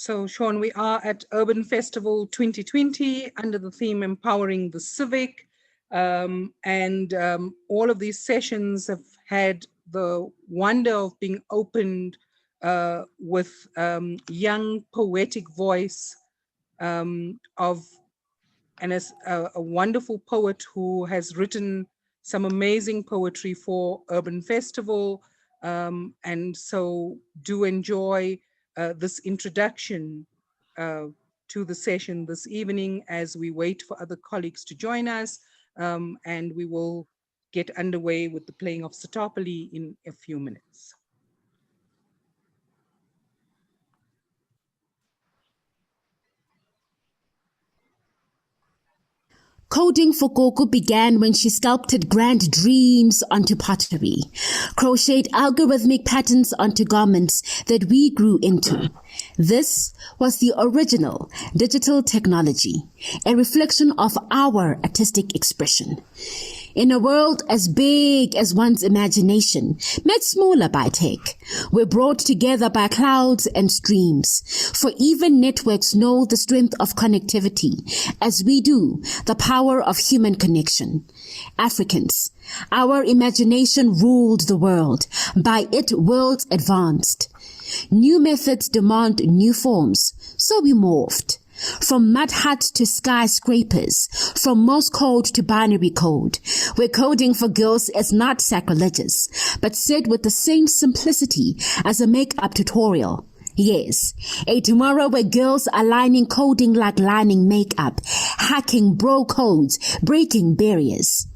So, Sean, we are at Urban Festival 2020 under the theme Empowering the Civic. All of these sessions have had the wonder of being opened with young poetic voice of a wonderful poet who has written some amazing poetry for Urban Festival. And so do enjoy this introduction to the session this evening as we wait for other colleagues to join us. And we will get underway with the playing of Citopoly in a few minutes. Coding for Gogo began when she sculpted grand dreams onto pottery, crocheted algorithmic patterns onto garments that we grew into. This was the original digital technology, a reflection of our artistic expression. In a world as big as one's imagination, made smaller by tech, we're brought together by clouds and streams. For even networks know the strength of connectivity, as we do the power of human connection. Africans, our imagination ruled the world. By it, worlds advanced. New methods demand new forms, so we morphed. From mud huts to skyscrapers, from Morse code to binary code, where coding for girls is not sacrilegious, but said with the same simplicity as a makeup tutorial. Yes, a tomorrow where girls are lining coding like lining makeup, hacking bro codes, breaking barriers.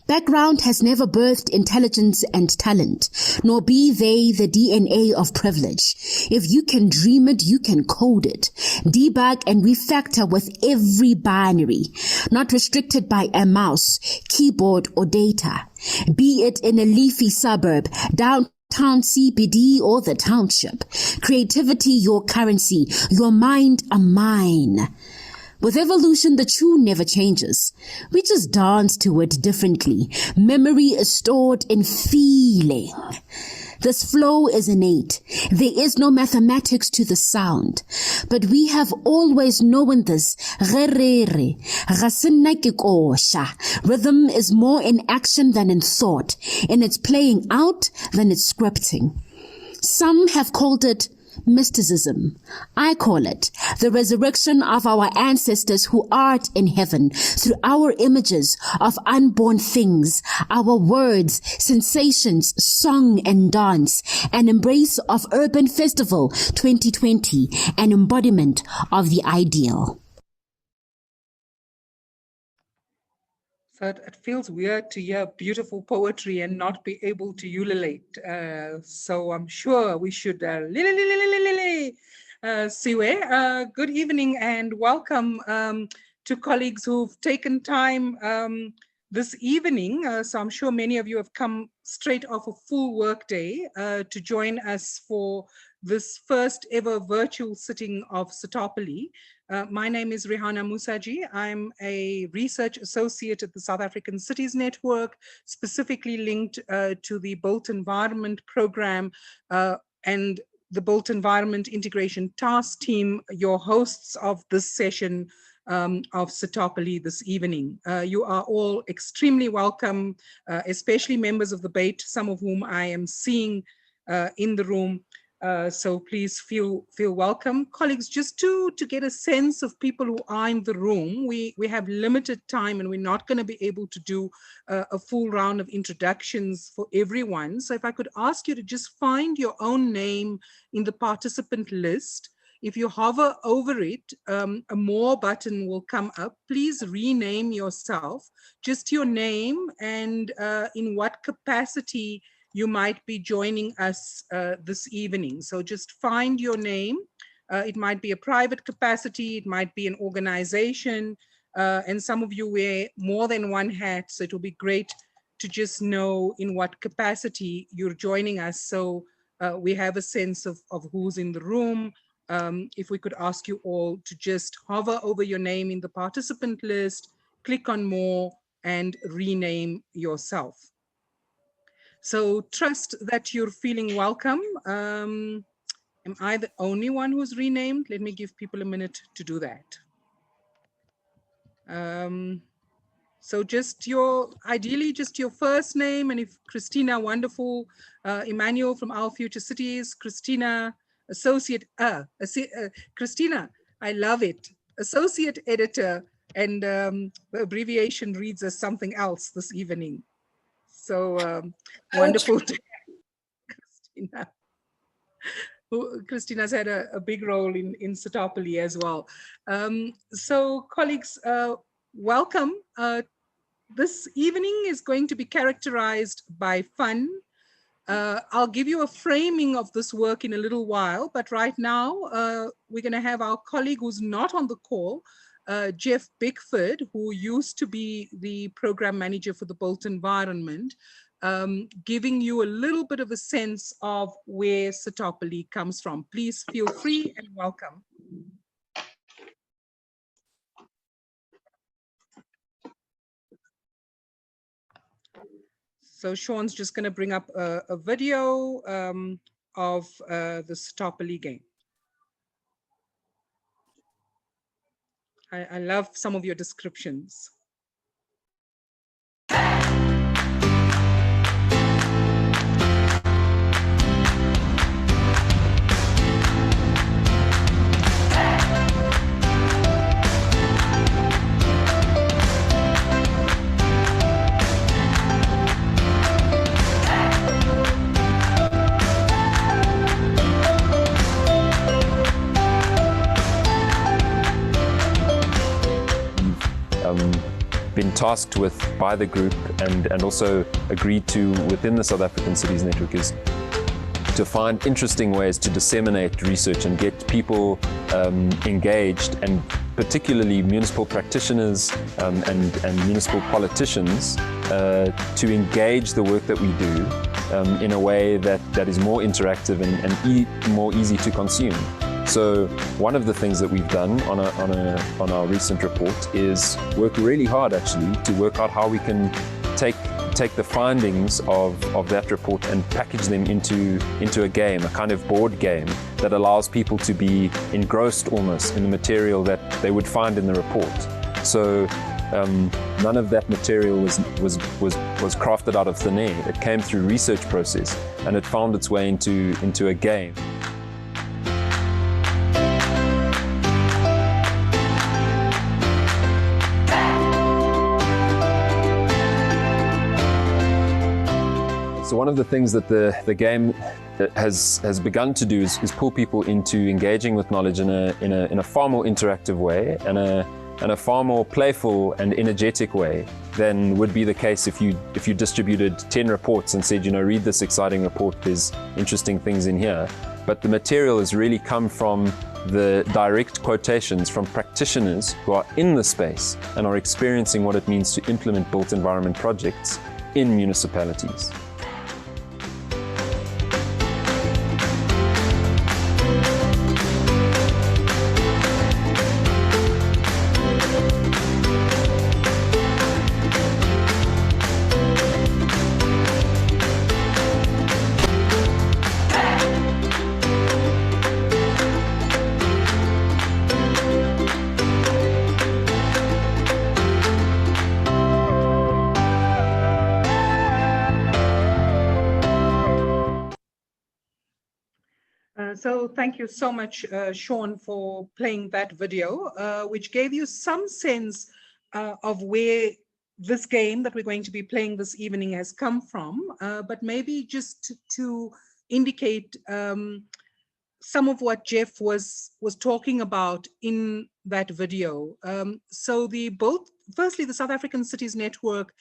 Background has never birthed intelligence and talent, nor be they the DNA of privilege. If you can dream it, you can code it. Debug and refactor with every binary, not restricted by a mouse, keyboard, or data. Be it in a leafy suburb, downtown CBD, or the township. Creativity your currency, your mind a mine. With evolution, the tune never changes. We just dance to it differently. Memory is stored in feeling. This flow is innate. There is no mathematics to the sound. But we have always known this. Rhythm is more in action than in thought, in its playing out than its scripting. Some have called it mysticism. I call it the resurrection of our ancestors who art in heaven through our images of unborn things, our words, sensations, song and dance, an embrace of Urban Festival 2020, an embodiment of the ideal. So it feels weird to hear beautiful poetry and not be able to ululate. So I'm sure we should Siwe. Good evening and welcome to colleagues who've taken time this evening. So I'm sure many of you have come straight off a full work day to join us for this first ever virtual sitting of Citopoly. My name is Rihanna Musaji. I'm a research associate at the South African Cities Network, specifically linked to the Built Environment Program and the Built Environment Integration Task Team, your hosts of this session of Citopoly this evening. You are all extremely welcome, especially members of the BAIT, some of whom I am seeing in the room. So please feel welcome. Colleagues, just to get a sense of people who are in the room, we have limited time and we're not going to be able to do a full round of introductions for everyone. So if I could ask you to just find your own name in the participant list. If you hover over it, a more button will come up. Please rename yourself, just your name and in what capacity you might be joining us this evening. So just find your name. It might be a private capacity, it might be an organization, and some of you wear more than one hat, so it will be great to just know in what capacity you're joining us, so we have a sense of who's in the room. If we could ask you all to just hover over your name in the participant list, click on more, and rename yourself. So trust that you're feeling welcome. Am I the only one who's renamed? Let me give people a minute to do that. So just ideally just your first name, and if Christina, wonderful, Emmanuel from Our Future Cities, Christina, Christina, I love it, associate editor, and the abbreviation reads as something else this evening. So wonderful to Christina. Christina's had a big role in Citopoly as well. So colleagues, welcome. This evening is going to be characterized by fun. I'll give you a framing of this work in a little while, but right now we're going to have our colleague who's not on the call, Jeff Bickford, who used to be the program manager for the built environment, giving you a little bit of a sense of where Citopoly comes from. Please feel free and welcome. So Sean's just going to bring up a video of the Citopoly game. I love some of your descriptions. Been tasked with by the group and also agreed to within the South African Cities Network is to find interesting ways to disseminate research and get people engaged, and particularly municipal practitioners and municipal politicians to engage the work that we do in a way that is more interactive and more easy to consume. So one of the things that we've done on our recent report is work really hard actually to work out how we can take the findings of that report and package them into a game, a kind of board game that allows people to be engrossed almost in the material that they would find in the report. So none of that material was crafted out of thin air. It came through research process and it found its way into a game. So one of the things that the game has begun to do is pull people into engaging with knowledge in a far more interactive way and a far more playful and energetic way than would be the case if you distributed 10 reports and said, read this exciting report, there's interesting things in here. But the material has really come from the direct quotations from practitioners who are in the space and are experiencing what it means to implement built environment projects in municipalities. So thank you so much, Sean, for playing that video, which gave you some sense of where this game that we're going to be playing this evening has come from, but maybe just to indicate some of what Jeff was talking about in that video. So firstly, the South African Cities Network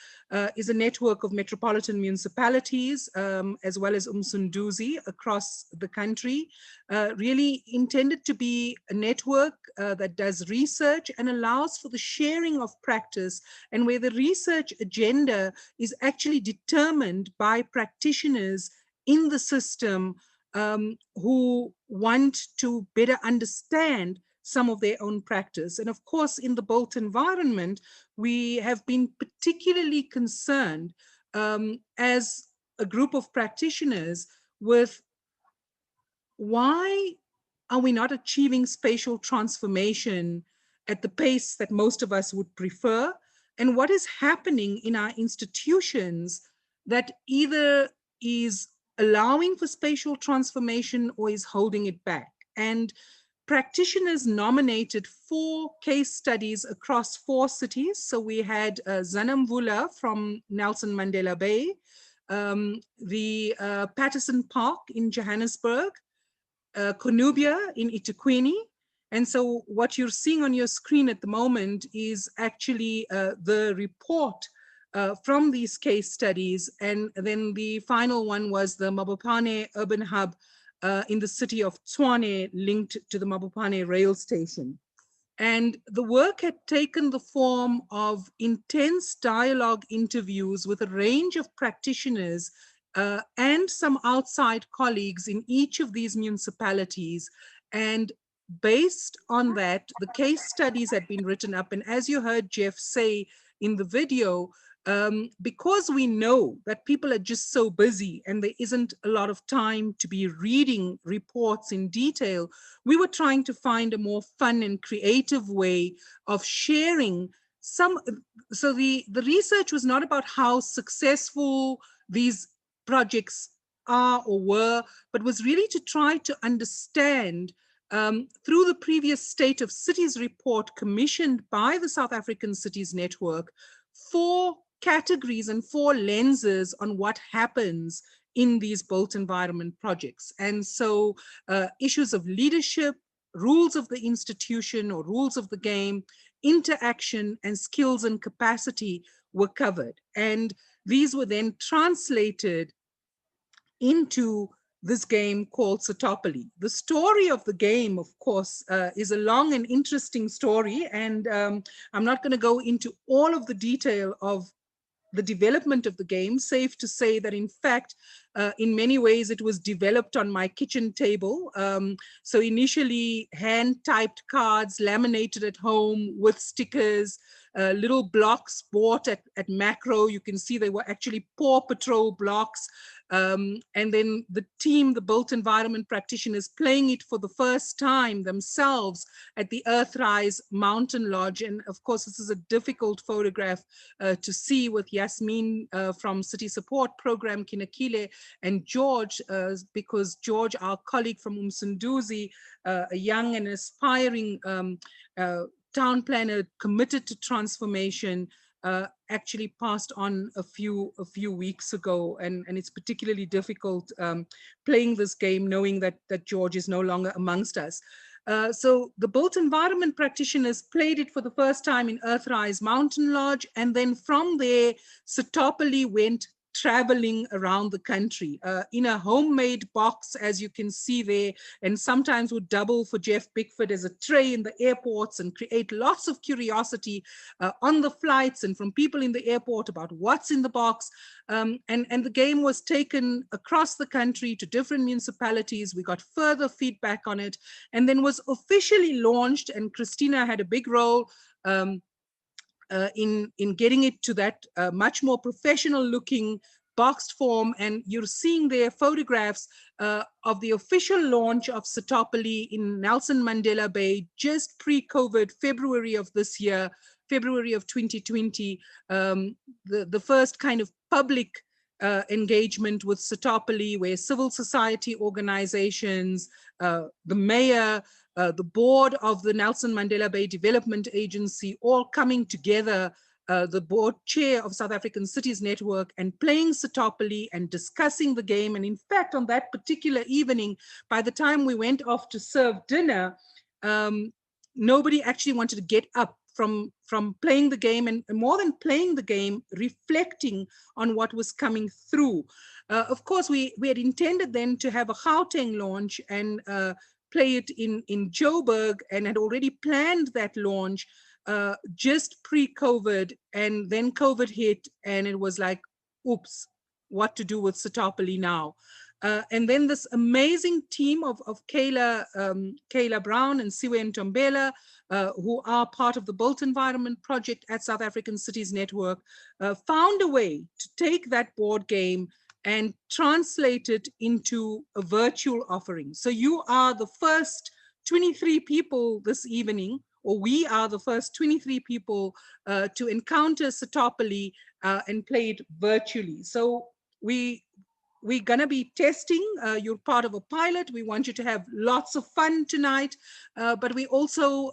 is a network of metropolitan municipalities, as well as Umsunduzi across the country, really intended to be a network that does research and allows for the sharing of practice, and where the research agenda is actually determined by practitioners in the system who want to better understand some of their own practice. And of course, in the built environment, we have been particularly concerned as a group of practitioners with why are we not achieving spatial transformation at the pace that most of us would prefer? And what is happening in our institutions that either is allowing for spatial transformation or is holding it back? And practitioners nominated 4 case studies across 4 cities. So we had Zanamvula from Nelson Mandela Bay, the Patterson Park in Johannesburg, Konubia in eThekwini. And so what you're seeing on your screen at the moment is actually the report from these case studies. And then the final one was the Mabopane Urban Hub in the city of Tshwane, linked to the Mabopane rail station. And the work had taken the form of intense dialogue interviews with a range of practitioners and some outside colleagues in each of these municipalities. And based on that, the case studies had been written up. And as you heard Jeff say in the video, because we know that people are just so busy and there isn't a lot of time to be reading reports in detail, we were trying to find a more fun and creative way of sharing some. So the research was not about how successful these projects are or were, but was really to try to understand through the previous State of Cities report commissioned by the South African Cities Network, 4 categories and 4 lenses on what happens in these built environment projects. And so issues of leadership, rules of the institution or rules of the game, interaction, and skills and capacity were covered. And these were then translated into this game called Citopoly. The story of the game, of course, is a long and interesting story. And I'm not going to go into all of the detail of the development of the game. Safe to say that, in fact, in many ways, it was developed on my kitchen table. So initially, hand-typed cards, laminated at home with stickers, little blocks bought at Macro. You can see they were actually Paw Patrol blocks. And then the team, the built environment practitioners, playing it for the first time themselves at the Earthrise Mountain Lodge. And of course, this is a difficult photograph to see with Yasmin from City Support Program, Kinakile, and George, because George, our colleague from Umsunduzi, a young and aspiring town planner committed to transformation, actually passed on a few weeks ago, and it's particularly difficult playing this game knowing that George is no longer amongst us. So the built environment practitioners played it for the first time in Earthrise Mountain Lodge, and then from there, Citopoly went traveling around the country in a homemade box, as you can see there, and sometimes would double for Jeff Bickford as a tray in the airports and create lots of curiosity on the flights and from people in the airport about what's in the box. And the game was taken across the country to different municipalities. We got further feedback on it, and then was officially launched, and Christina had a big role in getting it to that much more professional looking boxed form. And you're seeing there photographs of the official launch of Citopoly in Nelson Mandela Bay just pre-COVID, February of this year, February of 2020, the first kind of public engagement with Citopoly, where civil society organizations, the mayor, the board of the Nelson Mandela Bay Development Agency, all coming together, the board chair of South African Cities Network, and playing Citopoly and discussing the game. And in fact, on that particular evening, by the time we went off to serve dinner, nobody actually wanted to get up from playing the game, and more than playing the game, reflecting on what was coming through. Of course, we had intended then to have a Gauteng launch and play it in Joburg, and had already planned that launch just pre-COVID, and then COVID hit, and it was like, oops, what to do with Citopoly now? And then this amazing team of Kayla Brown and Siwe Ntombela, who are part of the Built Environment Project at South African Cities Network, found a way to take that board game and translate it into a virtual offering. So you are the first 23 people this evening, or we are the first 23 people to encounter Citopoly and play it virtually. So we're going to be testing. You're part of a pilot. We want you to have lots of fun tonight, but we also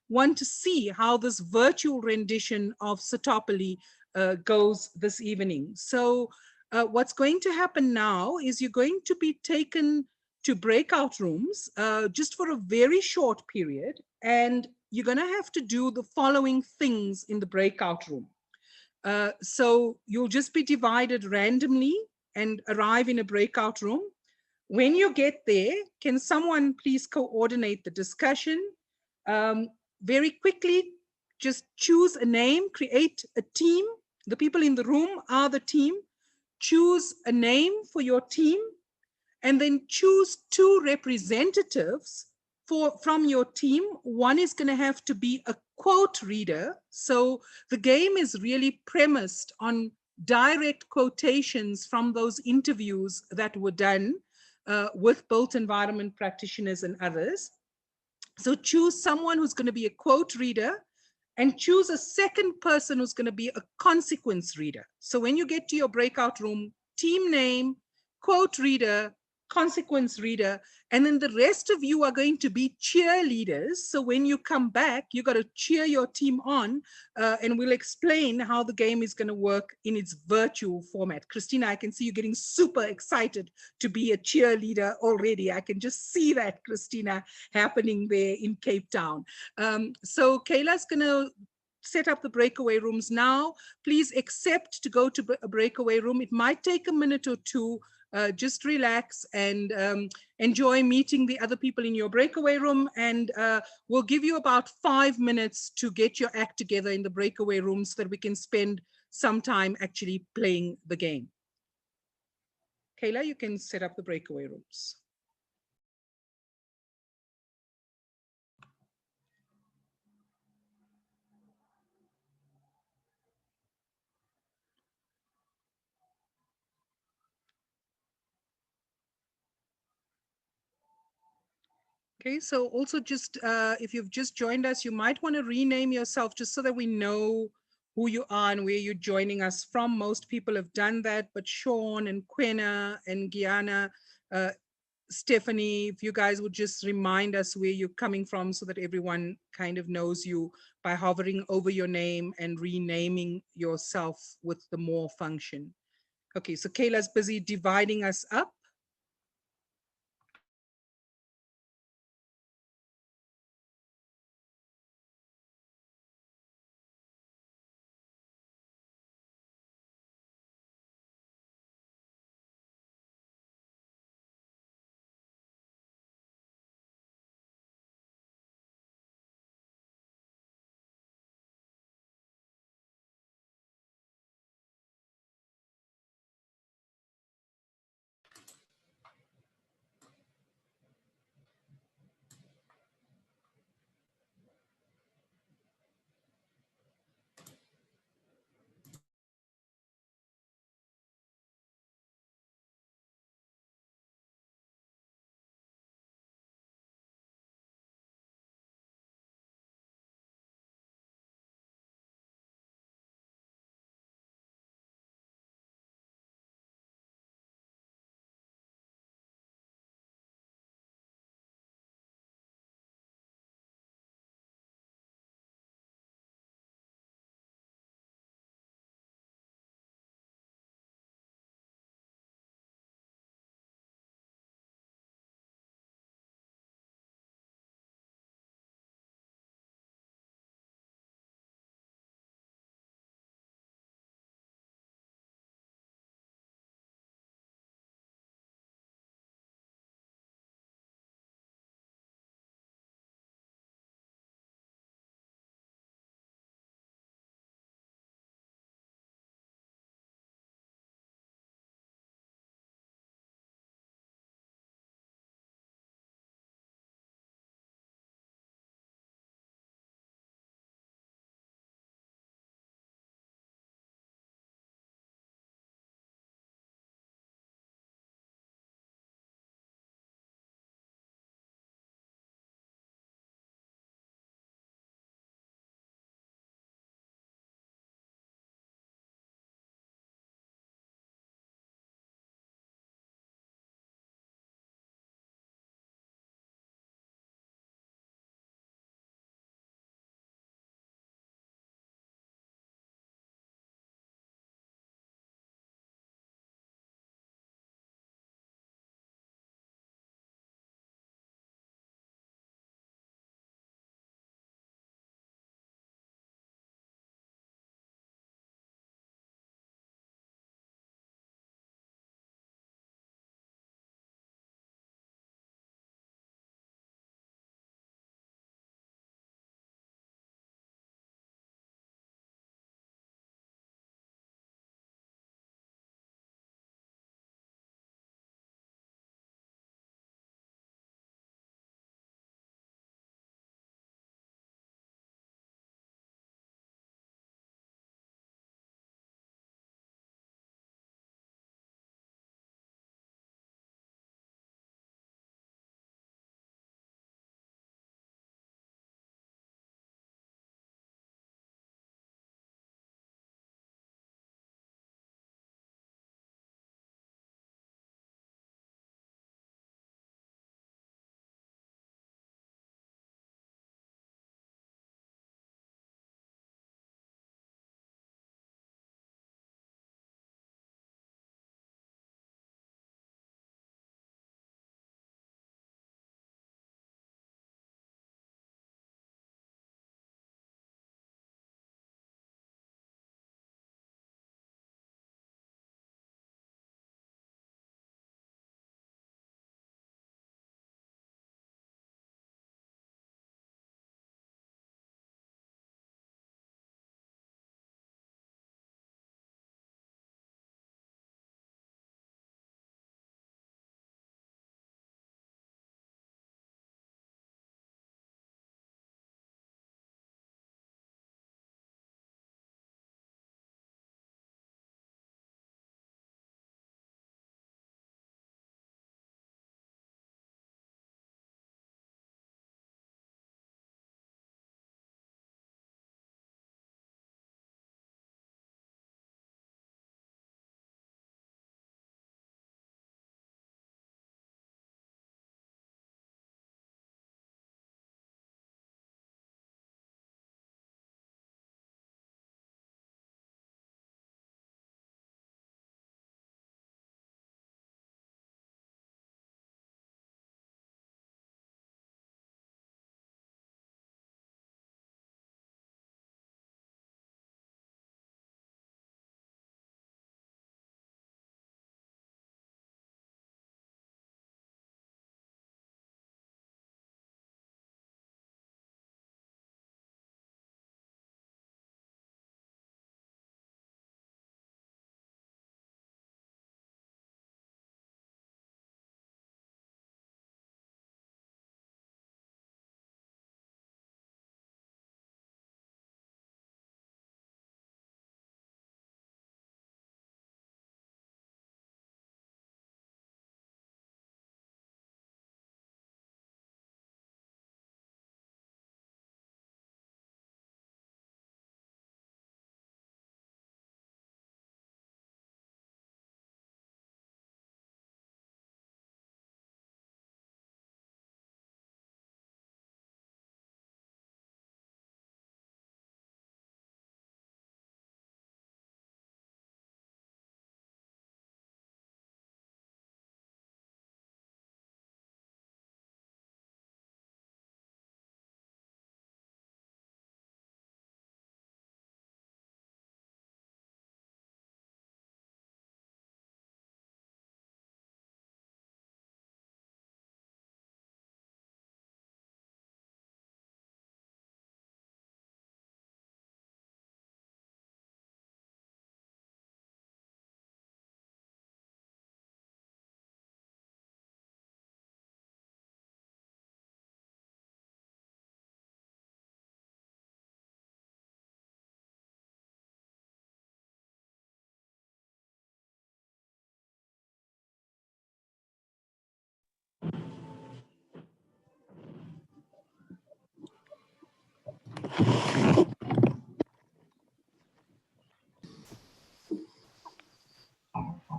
want to see how this virtual rendition of Citopoly goes this evening. So what's going to happen now is you're going to be taken to breakout rooms just for a very short period, and you're going to have to do the following things in the breakout room. So you'll just be divided randomly and arrive in a breakout room. When you get there, can someone please coordinate the discussion? Very quickly, just choose a name, create a team. The people in the room are the team. Choose a name for your team, and then choose 2 representatives from your team. One is going to have to be a quote reader. So the game is really premised on direct quotations from those interviews that were done with built environment practitioners and others. So choose someone who's going to be a quote reader, and choose a second person who's going to be a consequence reader. So when you get to your breakout room, team name, quote reader, consequence reader, and then the rest of you are going to be cheerleaders. So when you come back, you got to cheer your team on, and we'll explain how the game is going to work in its virtual format. Christina, I can see you getting super excited to be a cheerleader already. I can just see that, Christina, happening there in Cape Town. So Kayla's going to set up the breakaway rooms now. Please accept to go to a breakaway room. It might take a minute or two. Just relax and enjoy meeting the other people in your breakaway room. And we'll give you about 5 minutes to get your act together in the breakaway room so that we can spend some time actually playing the game. Kayla, you can set up the breakaway rooms. Okay, so also just if you've just joined us, you might want to rename yourself just so that we know who you are and where you're joining us from. Most people have done that, but Sean and Quena and Gianna, Stephanie, if you guys would just remind us where you're coming from so that everyone kind of knows you by hovering over your name and renaming yourself with the more function. Okay, so Kayla's busy dividing us up.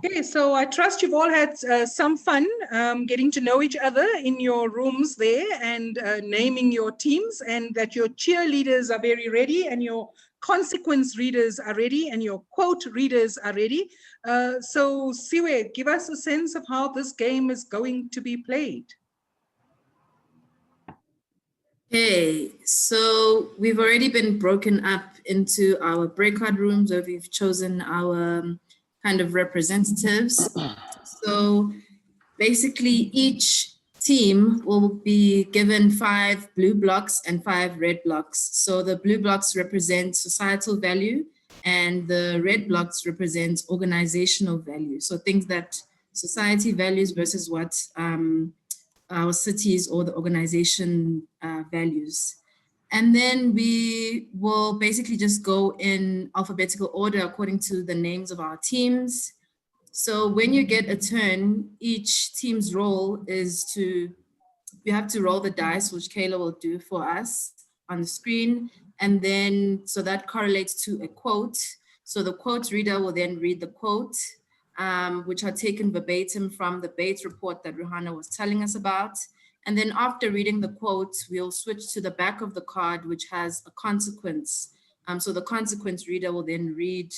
Okay, so I trust you've all had some fun getting to know each other in your rooms there and naming your teams, and that your cheerleaders are very ready and your consequence readers are ready and your quote readers are ready. So Siwe, give us a sense of how this game is going to be played. Okay, so we've already been broken up into our breakout rooms where we've chosen our kind of representatives. So basically each team will be given 5 blue blocks and 5 red blocks. So the blue blocks represent societal value and the red blocks represent organizational value. So things that society values versus what our cities or the organization values. And then we will basically just go in alphabetical order according to the names of our teams. So when you get a turn, each team's role is you have to roll the dice, which Kayla will do for us on the screen. And then, so that correlates to a quote. So the quote reader will then read the quote, which are taken verbatim from the Bates report that Rihanna was telling us about. And then after reading the quote, we'll switch to the back of the card, which has a consequence. So the consequence reader will then read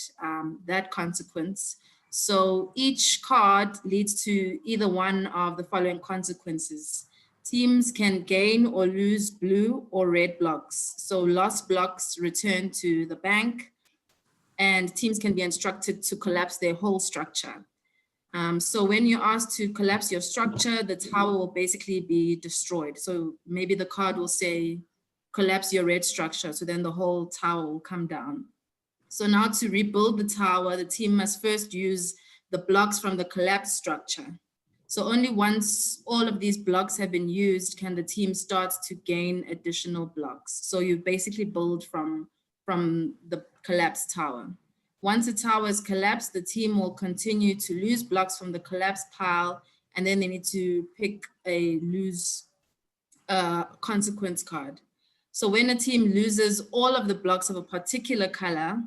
that consequence. So each card leads to either one of the following consequences. Teams can gain or lose blue or red blocks. So lost blocks return to the bank, and teams can be instructed to collapse their whole structure. So when you're asked to collapse your structure, the tower will basically be destroyed. So maybe the card will say, collapse your red structure. So then the whole tower will come down. So now to rebuild the tower, the team must first use the blocks from the collapsed structure. So only once all of these blocks have been used can the team start to gain additional blocks. So you basically build from the collapsed tower. Once the tower is collapsed, the team will continue to lose blocks from the collapsed pile, and then they need to pick a lose consequence card. So when a team loses all of the blocks of a particular color,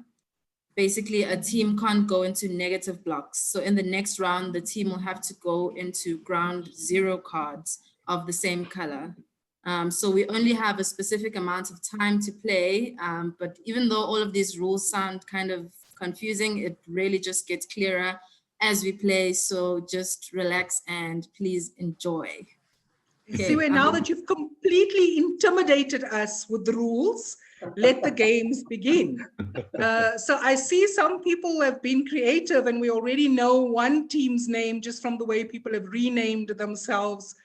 basically a team can't go into negative blocks. So in the next round, the team will have to go into ground 0 cards of the same color. So we only have a specific amount of time to play, but even though all of these rules sound kind of confusing, it really just gets clearer as we play. So just relax and please enjoy. Okay, Siwe, now that you've completely intimidated us with the rules, let the games begin. So I see some people have been creative, and we already know one team's name just from the way people have renamed themselves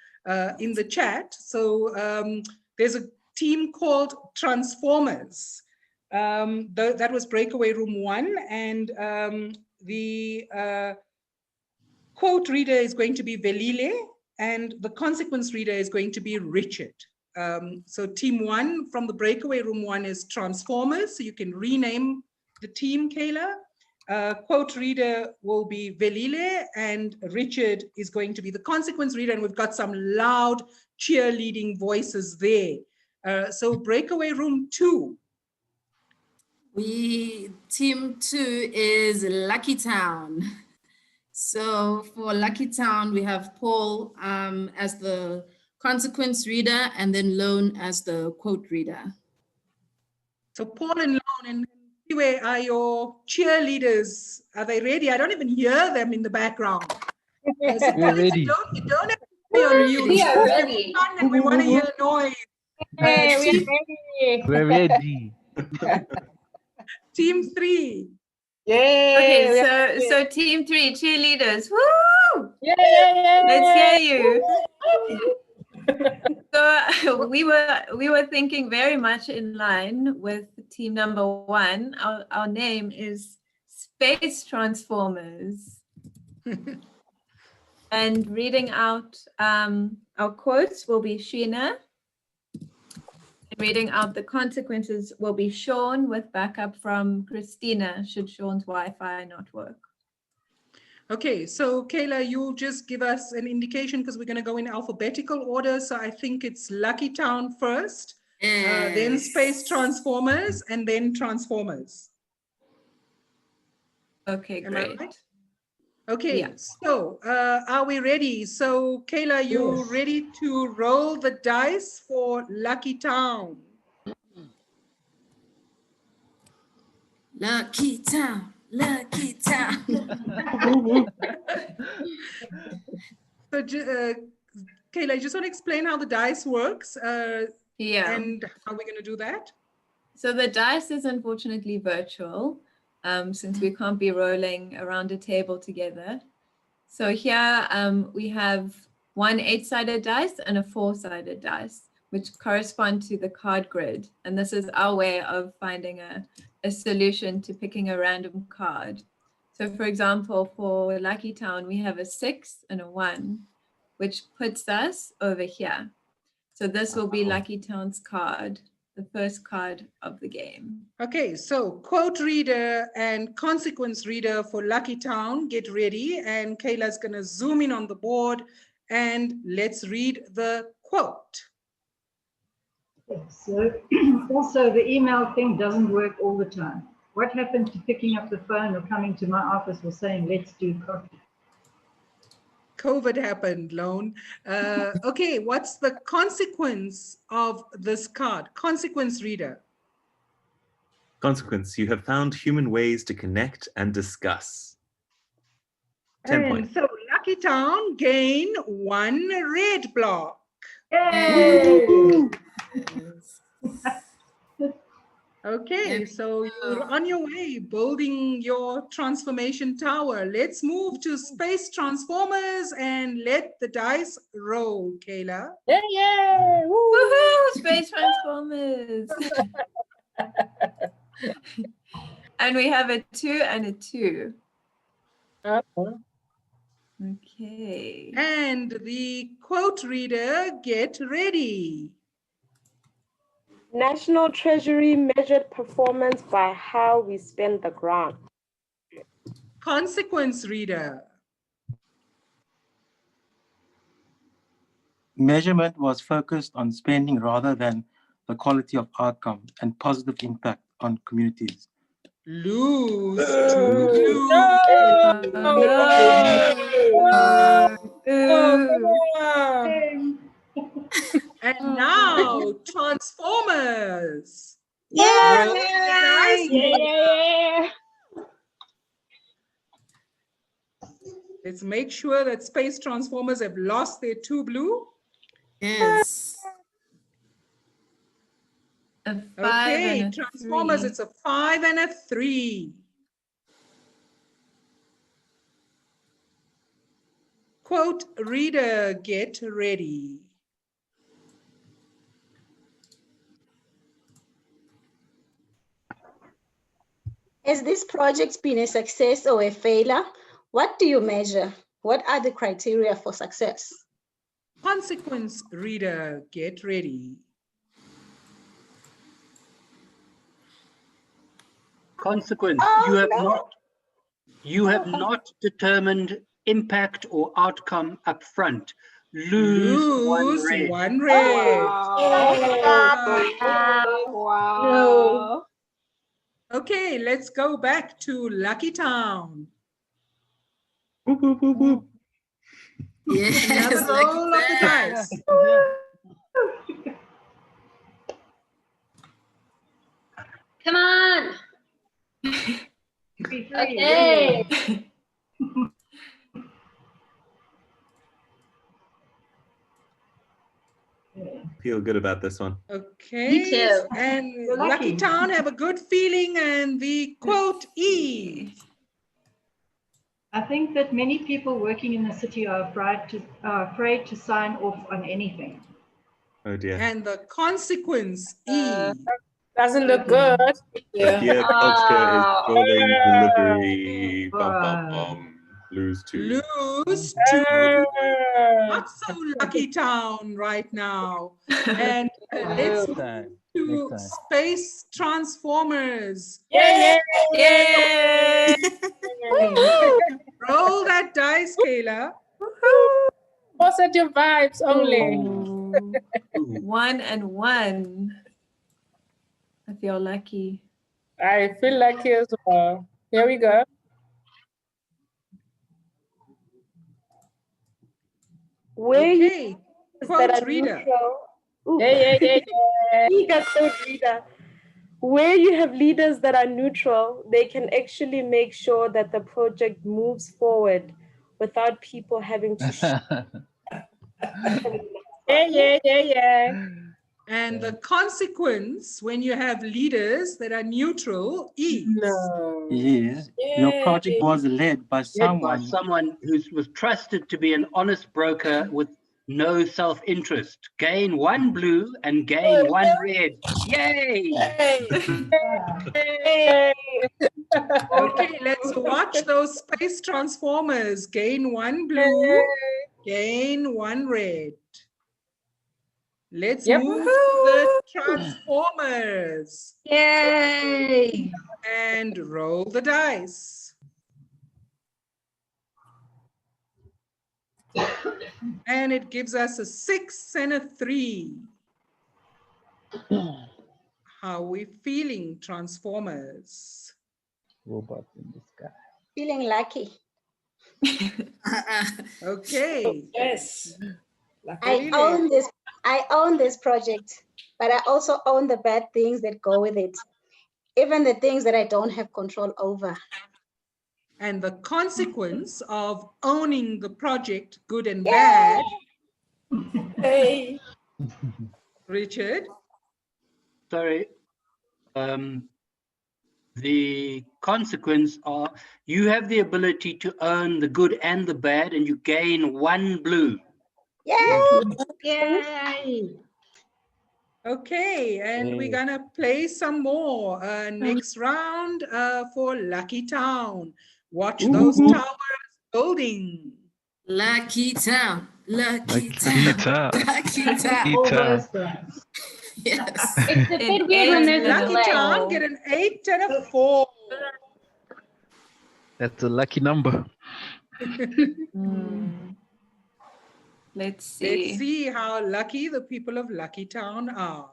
in the chat. So there's a team called Transformers. That was Breakaway Room 1, and the quote reader is going to be Velile, and the consequence reader is going to be Richard. So team 1 from the Breakaway Room 1 is Transformers, so you can rename the team, Kayla. Quote reader will be Velile, and Richard is going to be the consequence reader, and we've got some loud cheerleading voices there. So Breakaway Room 2. Team 2 is Lucky Town. So for Lucky Town, we have Paul as the consequence reader, and then Lone as the quote reader. So Paul and Lone and Siwe are your cheerleaders. Are they ready? I don't even hear them in the background. So We're ready. You don't have to stay on mute. We are ready. And we want to hear noise. Hey, we are ready. We're ready. Team 3. Yay! Okay, so team 3, cheerleaders. Woo! Yay! Let's hear you. So we were thinking very much in line with team number 1. Our name is Space Transformers. And reading out our quotes will be Sheena. Reading out the consequences will be Sean, with backup from Christina should Sean's Wi-Fi not work. Okay, so Kayla, you'll just give us an indication because we're going to go in alphabetical order. So I think it's Lucky Town first, then Space Transformers, and then Transformers. Okay, Am I great. right? Okay, Yeah. so are we ready? So Kayla, you Yes. ready to roll the dice for Lucky Town? Lucky town, lucky town. So Kayla, I just want to explain how the dice works Yeah. and how we're going to do that. So the dice is unfortunately virtual, since we can't be rolling around a table together. So here we have one 8-sided dice and a 4-sided dice, which correspond to the card grid. And this is our way of finding a solution to picking a random card. So for example, for Lucky Town, we have a 6 and a 1, which puts us over here. So this will be Lucky Town's card, the first card of the game. Okay, so quote reader and consequence reader for Lucky Town, get ready. And Kayla's going to zoom in on the board and let's read the quote. So also the email thing doesn't work all the time. What happened to picking up the phone or coming to my office or saying, let's do coffee? COVID happened, Lone. Okay, what's the consequence of this card? Consequence reader. Consequence, you have found human ways to connect and discuss. 10 And points. so Lucky Town gain 1 red block. Yay! Okay, so you're on your way building your transformation tower. Let's move to Space Transformers and let the dice roll, Kayla. Yeah, yeah. Woo. Woohoo! Space Transformers! And we have a 2 and a 2. Okay. And the quote reader, get ready. National Treasury measured performance by how we spend the grant. Consequence reader. Measurement was focused on spending rather than the quality of outcome and positive impact on communities. Lose to And now Transformers. Yeah, Roll the dice. yeah. Let's make sure that Space Transformers have lost their 2 blue. Yes. A 5 Okay, and a Transformers, 3. it's a 5 and a 3. Quote reader, get ready. Has this project been a success or a failure? What do you measure? What are the criteria for success? Consequence reader, get ready. Consequence, you have not determined impact or outcome up front. Lose 1 red. 1 red. Wow. Okay, let's go back to Lucky Town. Whoop, whoop, whoop, whoop. Yes. Another roll of the dice. Come on. Okay. Feel good about this one. Okay. Me too. And You're Lucky lucky. Town have a good feeling, and the quote is. I think that many people working in the city are afraid to sign off on anything. Oh dear. And the consequence is. Doesn't look good. Here culture is calling delivery. Bum, bum, bum. Lose 2. Lose to not so Lucky Town right now. And let's move to Space Transformers. Yeah. Roll that dice, Kayla. Positive vibes only. 1 and 1. I feel lucky. I feel lucky as well. Here we go. Where Okay, that quote are reader. neutral. Ooh. Yeah. Yes, quote reader. Where you have leaders that are neutral, they can actually make sure that the project moves forward without people having to. Yeah. And the consequence when you have leaders that are neutral is Yes, your project was led by someone who was trusted to be an honest broker with no self-interest. Gain 1 blue and gain 1 red. Yay! Okay, let's watch those space transformers. Gain 1 blue, gain 1 red. Let's move to the transformers. Yay! And roll the dice. And it gives us a 6 and a 3. How are we feeling, transformers? Robot in the sky. Feeling lucky. Okay. Yes. I own this project, but I also own the bad things that go with it, even the things that I don't have control over. And the consequence of owning the project, good and bad. Hey. Richard? Sorry. The consequence are you have the ability to own the good and the bad, and you gain 1 blue. Yay! Yay! Okay, and we're gonna play some more next round for Lucky Town. Watch those towers building. Lucky Town. Lucky Lucky Town. Town. Lucky Lucky Town. All Town. those things. Yes. It's a bit weird when there's a Lucky delay. Town get an 8 and a 4. That's a lucky number. Let's see. Let's see how lucky the people of Lucky Town are.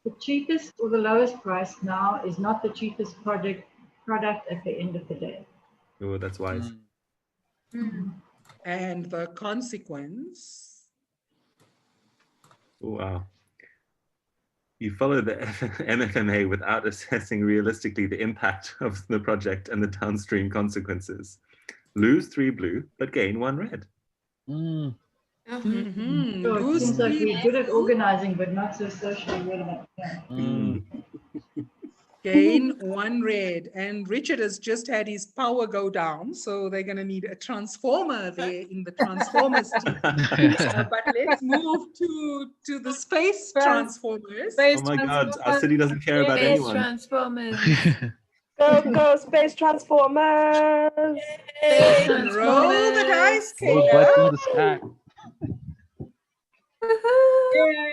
The cheapest or the lowest price now is not the cheapest product at the end of the day. Oh, that's wise. And the consequence. Oh, wow. You follow the MFMA without assessing realistically the impact of the project and the downstream consequences. Lose 3 blue, but gain 1 red. So it seems like we're good at organizing, but not so socially relevant. Yeah. Gain 1 red. And Richard has just had his power go down, so they're going to need a transformer there in the Transformers team. But let's move to the space transformers. Oh my God, our city doesn't care about Space anyone. Transformers. Go, Space Transformers. Space Roll the dice, Robot Kayla. in the sky.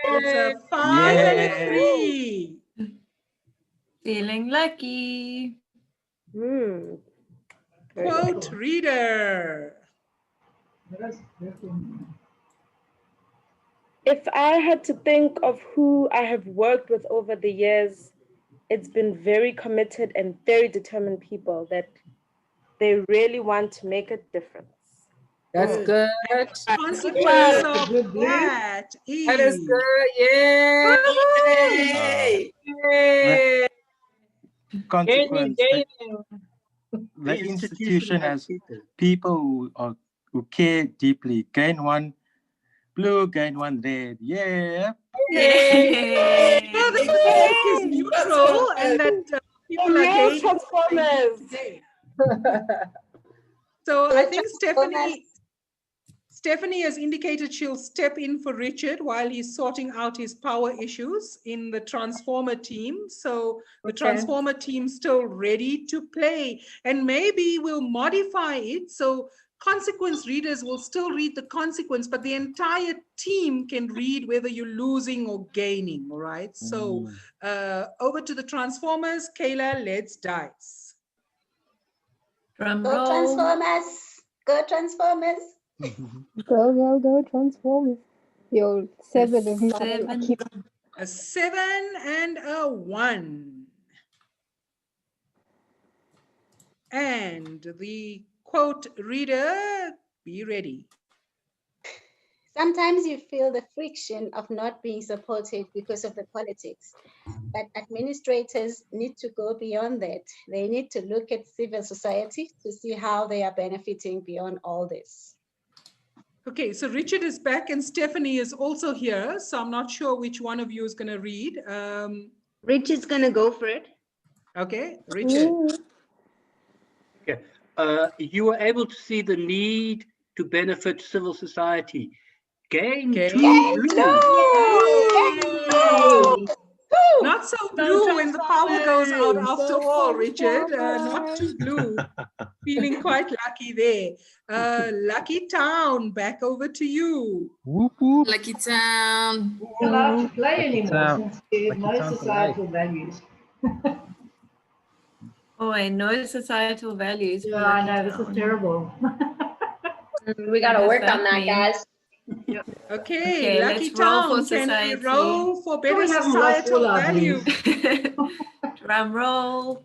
It's a 5 and a 3. Feeling lucky. Quote reader. If I had to think of who I have worked with over the years, it's been very committed and very determined people that they really want to make a difference. That's good. Consequence of that is. That is good. Yay! Yay! Consequence. The institution has people who care deeply. Gain 1 blue, gain 1 red. Yeah. Yay! So the project is neutral and that people are gaining. Transformers. So I think Stephanie has indicated she'll step in for Richard while he's sorting out his power issues in the Transformer team. So the Transformer team's still ready to play, and maybe we'll modify it so consequence readers will still read the consequence, but the entire team can read whether you're losing or gaining, all right? So over to the Transformers. Kayla, let's dice. Drum Go roll. Transformers! Go Transformers! Go, Transformers. Yo, 7 is not a Seven. lucky. A 7 and a 1. And the quote reader, be ready. Sometimes you feel the friction of not being supported because of the politics, but administrators need to go beyond that. They need to look at civil society to see how they are benefiting beyond all this. Okay, so Richard is back and Stephanie is also here. So I'm not sure which one of you is going to read. Richard's going to go for it. Okay, Richard. Okay. You were able to see the need to benefit civil society. Gain 2 blue. Not so blue when the power goes out after all, Richard. Not too blue. Feeling quite lucky there. Lucky Town, back over to you. Lucky Town. We're not allowed to play anymore since we have no societal values. Oh, and no societal values. Yeah, I know, this is terrible. We got to work on that, guys. Okay, Lucky let's roll Town, for can we society. roll for better We haven't lost societal all our value? Drum roll.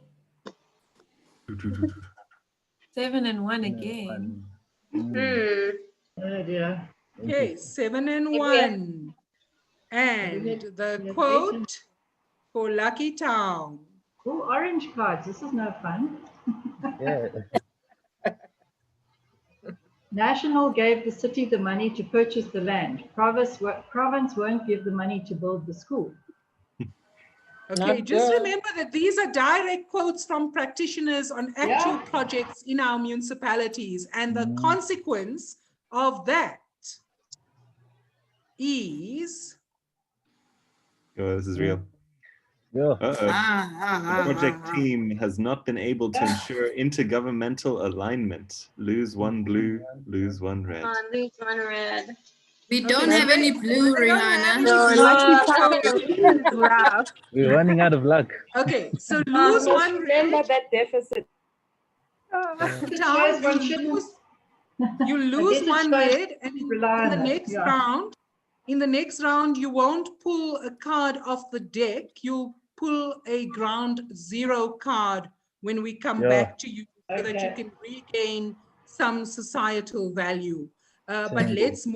7 and 1 again. Oh dear. Okay, 7 and 1. And the quote for Lucky Town. Oh, orange cards. This is no fun. Yeah. National gave the city the money to purchase the land. Province won't give the money to build the school. Okay, just remember that these are direct quotes from practitioners on actual projects in our municipalities, and the consequence of that is... Oh, this is real. Yeah. The project team has not been able to ensure intergovernmental alignment. Lose 1 blue, lose 1 red. Lose 1 red. We don't have any blue, Rihanna. We're running out of luck. Okay, so lose 1 remember red. that deficit. Town, you lose 1 red, and in the next round, you won't pull a card off the deck. You'll pull a ground 0 card when we come back to you, so that you can regain some societal value. But let's move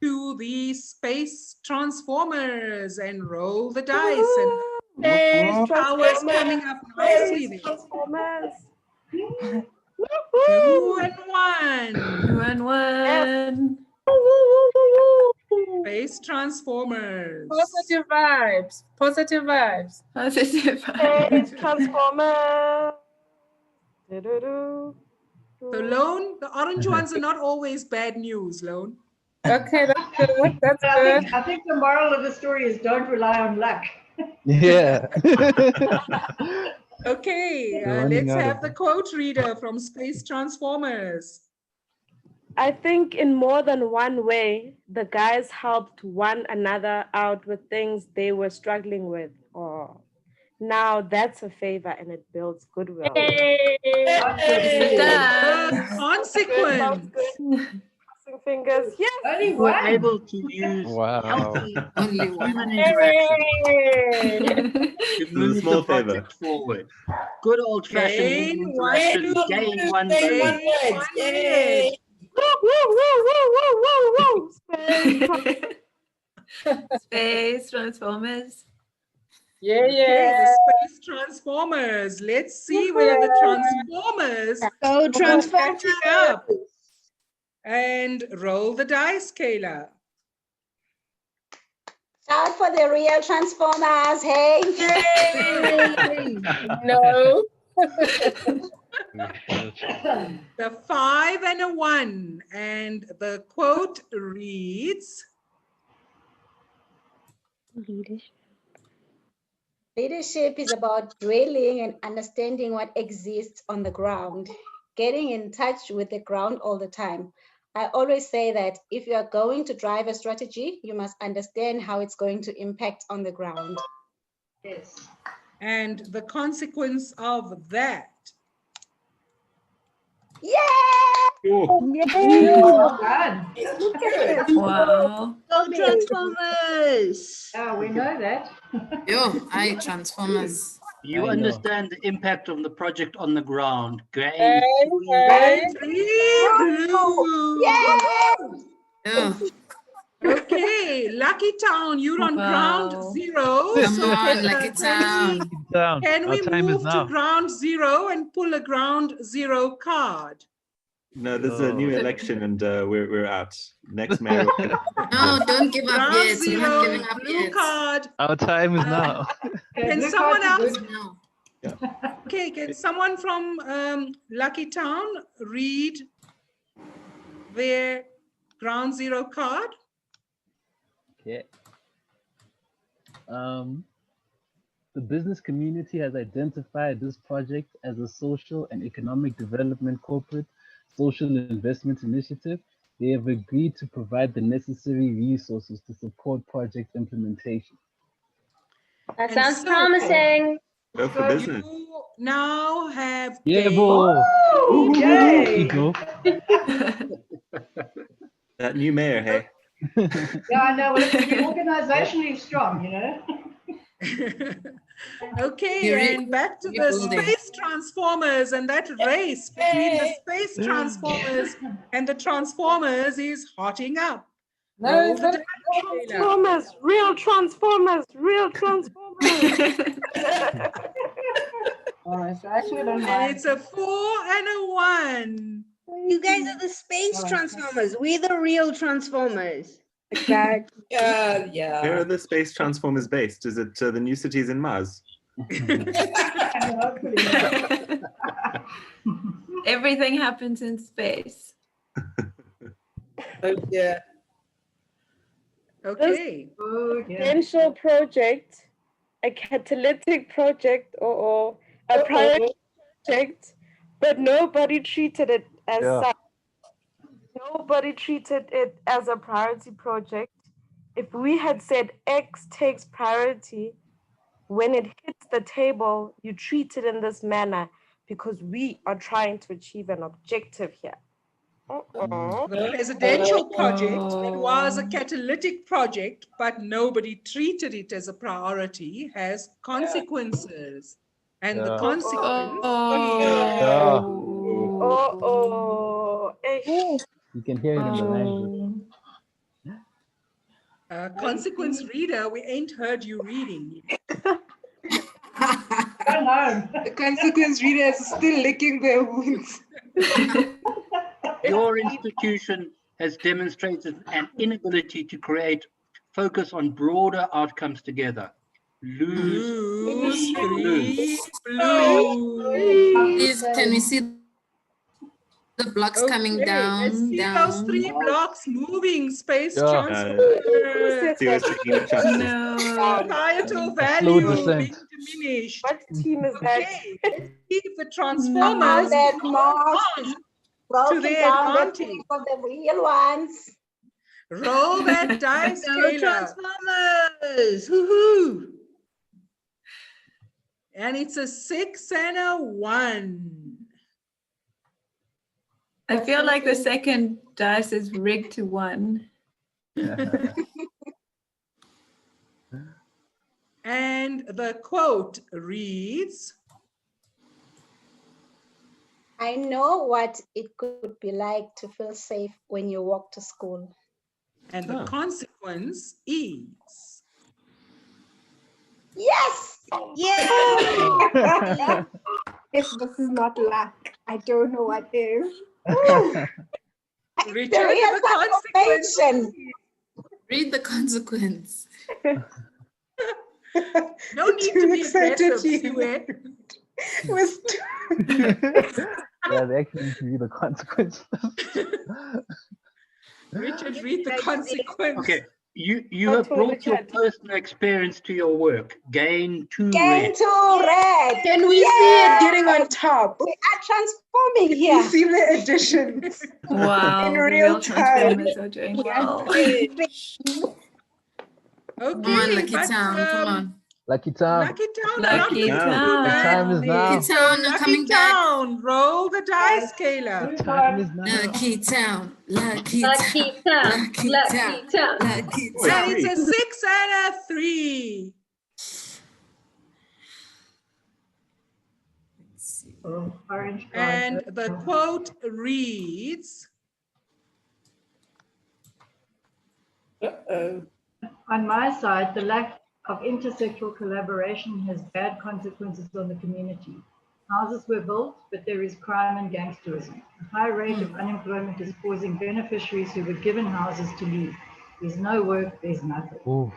to the space transformers and roll the dice. And powers coming up nicely there. 2 and 1. 2 and 1. Space transformers. Positive vibes. Positive vibes. Positive Space transformers. So Lone, the orange ones are not always bad news, Lone. Okay, that's good. That's good. I think the moral of the story is don't rely on luck. Yeah. Okay, let's have the quote reader from Space Transformers. I think in more than one way, the guys helped one another out with things they were struggling with. Oh, now that's a favor and it builds goodwill. Consequence. Fingers. Yes. Only We're one. able to use Wow. human interaction to move the small project forward. Good old-fashioned Gain human 1 interaction. blue. Gain 1 Gain blue. 1 red. Space transformers. Yeah, Okay, yeah. the Space Transformers. Let's see whether the Transformers Go are Transformers. catching up. And roll the dice, Kayla. Shout for the real Transformers, hey! No. The 5 and a 1. And the quote reads, Leadership is about dwelling and understanding what exists on the ground, getting in touch with the ground all the time. I always say that if you are going to drive a strategy, you must understand how it's going to impact on the ground. Yes. and the consequence of that. Yeah! Well done. Wow. Go Transformers! Oh, we know that. Yo, I Transformers. You I know. understand the impact of the project on the ground. Gain And 3 blue. Yo, Okay, Lucky Town, you're on ground Wow. 0. come So on, Lucky Town. Down. can Our we time is move to now. ground 0 and pull a ground 0 card? No, there's a new Oh. election and we're out. Next mayor. No, don't give up Ground yet. We're not 0, giving up blue yet. card. Our time is now. Can Blue someone cards are else? good. No. Okay, can someone from Lucky Town read their ground 0 card? Okay. The business community has identified this project as a social and economic development corporate social investment initiative. They have agreed to provide the necessary resources to support project implementation. That And sounds so- promising. Go for business. You now have Yeah, gained boy. There you go. That new mayor, hey. Yeah, I know. Well, it's organizationally strong, you know. Okay, and back to the rebuilding. space transformers, and that race between the space transformers and the transformers is hotting up. No, Roll it's the not dice, Taylor. Transformers, real Transformers, real Transformers. Oh, so actually don't And mind. it's a 4 and a 1. You guys are the space Transformers. We're the real Transformers. Exactly. Where Yeah. are the space transformers based? Is it the new cities in Mars? Everything happens in space. Oh, yeah. Okay. Oh, yeah. Potential project, a catalytic project, or a priority project, but nobody treated it as Yeah. such. Nobody treated it as a priority project. If we had said X takes priority, when it hits the table, you treat it in this manner because we are trying to achieve an objective here. The presidential project, that was a catalytic project, but nobody treated it as a priority, has consequences. And the Yeah. consequence Yeah. You can hear it in the language. consequence reader, we ain't heard you reading. The consequence readers are still licking their wounds. Your institution has demonstrated an inability to create focus on broader outcomes together. Lose. 3 blue. Please, can we see the blocks coming Okay, let's down? see those 3 blocks moving. Space Yeah. transfer. See what's taking the chances. No. Societal slow value descent. being diminished. What team is that? Okay, let's see if the Now transformers that hold Mars on is to broken their down the advantage. teeth of the real ones. Roll that dice, Go Taylor. Transformers! Woohoo! And it's a 6 and a 1. I feel like the second dice is rigged to 1. And the quote reads, I know what it could be like to feel safe when you walk to school. and the consequence is. Yes! Yeah! If this is not luck, I don't know what is. Return There to is the consequence. confirmation. Read the consequence. No need to be aggressive, Siwe. Yeah, they actually need to be the consequence. Richard, read the consequence. Okay, you have brought your personal experience to your work. Gain 2 Gain red. 2 red. Can we see it getting on top? We are transforming You here. see the additions. Wow, In the real real time. Transformers are doing well. Okay, Come on, Lucky but Town, come on. Lucky Town. Lucky Town. Lucky Town. Town. The time is now. Lucky Town, Lucky coming back. Town. Roll the dice, Kayla. The time is now. Lucky Town. Lucky Lucky Town. Town. Lucky Lucky Town. Town. Lucky Oh, And Town. it's a 6 and a 3. Orange card. And the quote reads, On my side, the lack of intersectoral collaboration has bad consequences on the community. Houses were built, but there is crime and gangsterism. A high rate of unemployment is causing beneficiaries who were given houses to leave. There's no work, there's nothing. Ooh.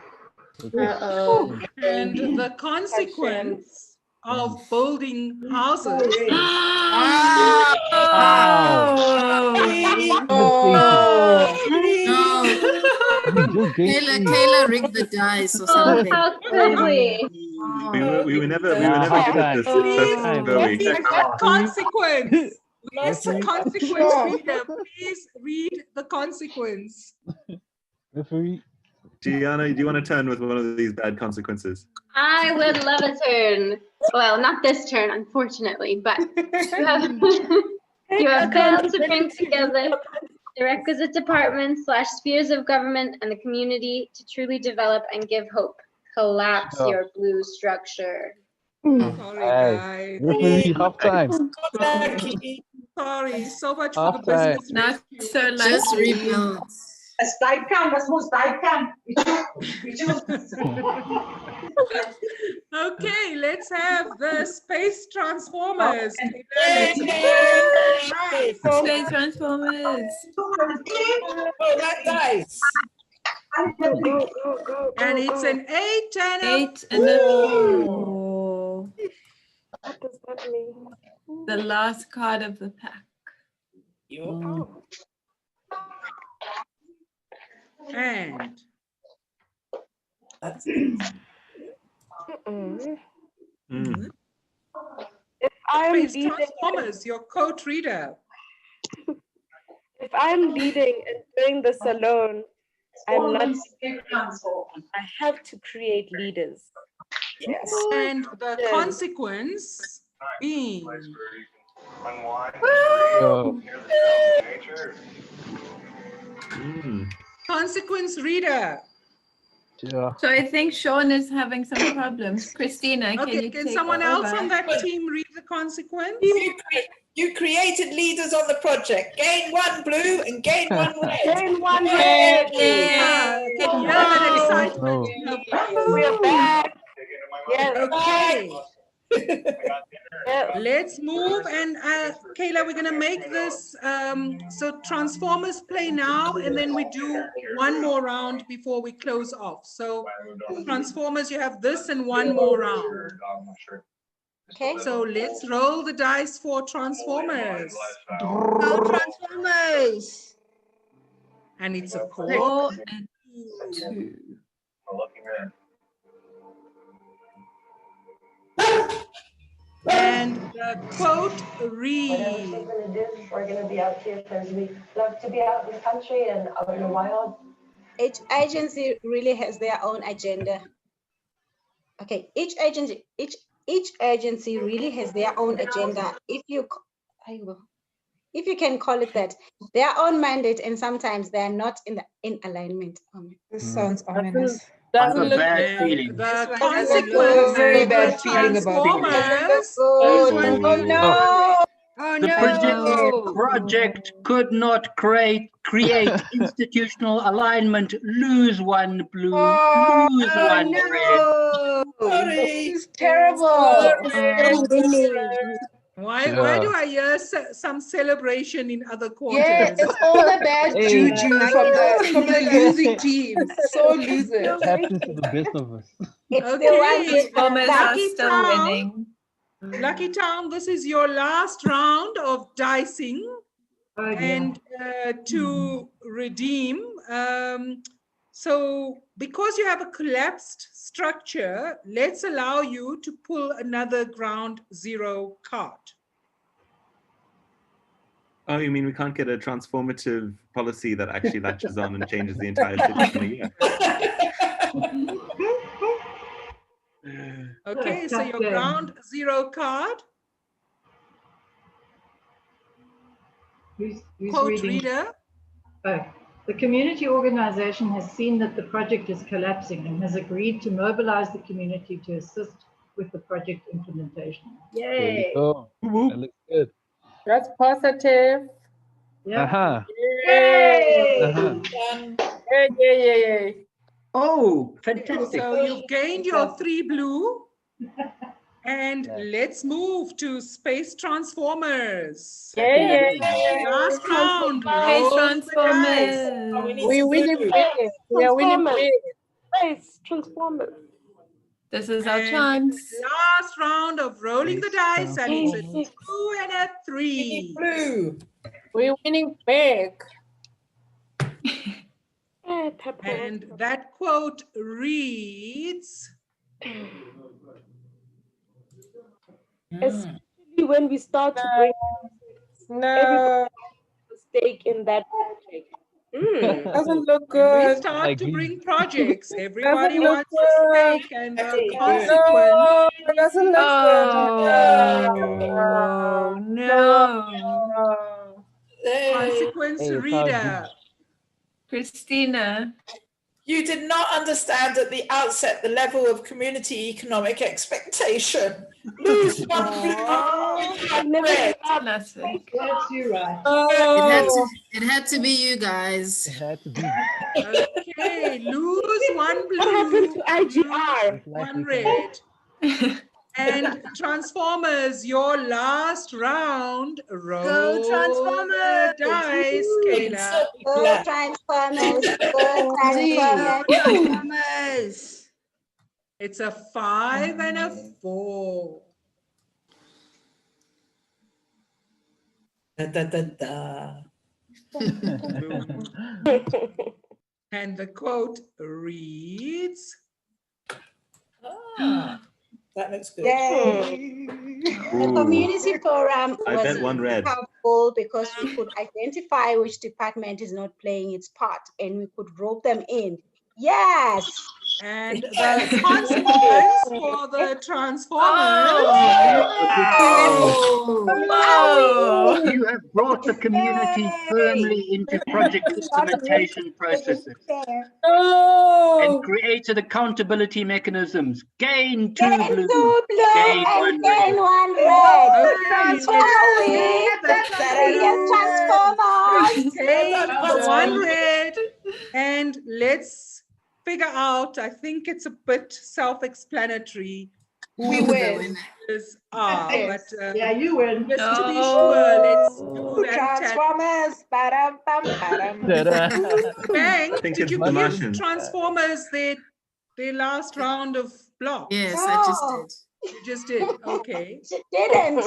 Uh-oh. and the consequence of building houses. Kayla rigged the dice or Oh, something. how could we? We were never good at this. What consequence? Where's the consequence, reader? Please read the consequence. Referee. Gianna, do you want to turn with one of these bad consequences? I would love a turn. Well, not this turn, unfortunately, but you have, you have failed to bring together the requisite departments / spheres of government and the community to truly develop and give hope. Collapse your blue structure. Sorry, guys. Referee, half time. Sorry, so much for the Half time. business. Not so lucky. Just rebuild. Okay, let's have the space transformers. Space Transformers. And it's an 8 and a 8 and a 4. What does that mean? The last card of the pack. And If I'm space leading, transformers, your code reader. if I'm leading and doing this alone, I'm not. I have to create leaders. Yes. And the consequence being consequence reader. Yeah. So I think Sean is having some problems. Christina, can Okay, you can take someone else over? on that team read the consequence? You created leaders on the project. Gain 1 blue and gain 1 red. Gain 1 red. Can you hear that excitement in her voice? We are back. Yes. Okay. Yes. Let's move, and Kayla, we're gonna make this so Transformers play now, and then we do one more round before we close off. So Transformers, you have this and one more round. Okay. So let's roll the dice for Transformers. Go Transformers. And it's a 4 4 and 2. And the quote reads, We're going to be out here because we love to be out in the country and out in the wild. Each agency really has their own agenda. Okay, each agency really has their own agenda. If you can call it that, their own mandate, and sometimes they are not in alignment. This sounds ominous. That's a bad feeling. the consequence, very bad feeling about it. Oh no! Oh The project could not create institutional alignment. Lose 1 blue, lose 1 red. Sorry. It's terrible. Why do I hear some celebration in other quarters? Yes, it's all the bad juju from the losing teams. So losers. It happens to the best of us. Okay, Transformers are Lucky still Town. winning. Lucky Town, this is your last round of dicing. And to redeem, so because you have a collapsed structure, let's allow you to pull another ground 0 card. Oh, you mean we can't get a transformative policy that actually latches on and changes the entire city in a year? Okay, so your ground zero card. Who's Quote reading? reader. Oh, the community organization has seen that the project is collapsing and has agreed to mobilize the community to assist with the project implementation. Yay. Oh, that looks good. That's positive. Yeah. Yay! Yay. Oh, fantastic. So you've gained your 3 blue. And let's move to space transformers. Yay. Last round. Space roll the dice. transformers. We winning big. We are winning big. Space transformers. This is our And chance. Last round of rolling the dice, and it's a 2 and a 3. Blue. We're winning big. And that quote reads, especially when we start to bring everybody a stake in that project. Doesn't look when we good. start to bring projects, everybody look wants a stake, and the consequence. No, it doesn't look Oh, no. Consequence Hey, it's all reader. Christina. You did not understand at the outset the level of community economic expectation. Lose one blue, red. Classic. That's you, right. It had to be you guys. It had to be. Okay, lose 1 blue. What happened to IGR? 1 red. And Transformers, your last round. Roll Transformers! the dice, Kayla. Go Transformers. Go Transformers. Transformers. It's a 5 and a 4. Da, da, da, da. And the quote reads, That looks good. Yay. The community forum I was bet 1 red. helpful because we could identify which department is not playing its part and we could rope them in. Yes. and the consequence for the Transformers. Oh, you have brought the community firmly into project implementation processes and created accountability mechanisms. Gain 2 blue, gain 1 red. Gain 1 red. Transformers. Transformers. Gain 1 red. And let's figure out, I think it's a bit self-explanatory. We win. But yeah, you win. Just to be sure, let's do that. Transformers. Ba-dum, bum, ba-dum. Bang, think did it's you the give Martian. Transformers their last round of blocks? Yes, I just did. You just did, okay. She didn't.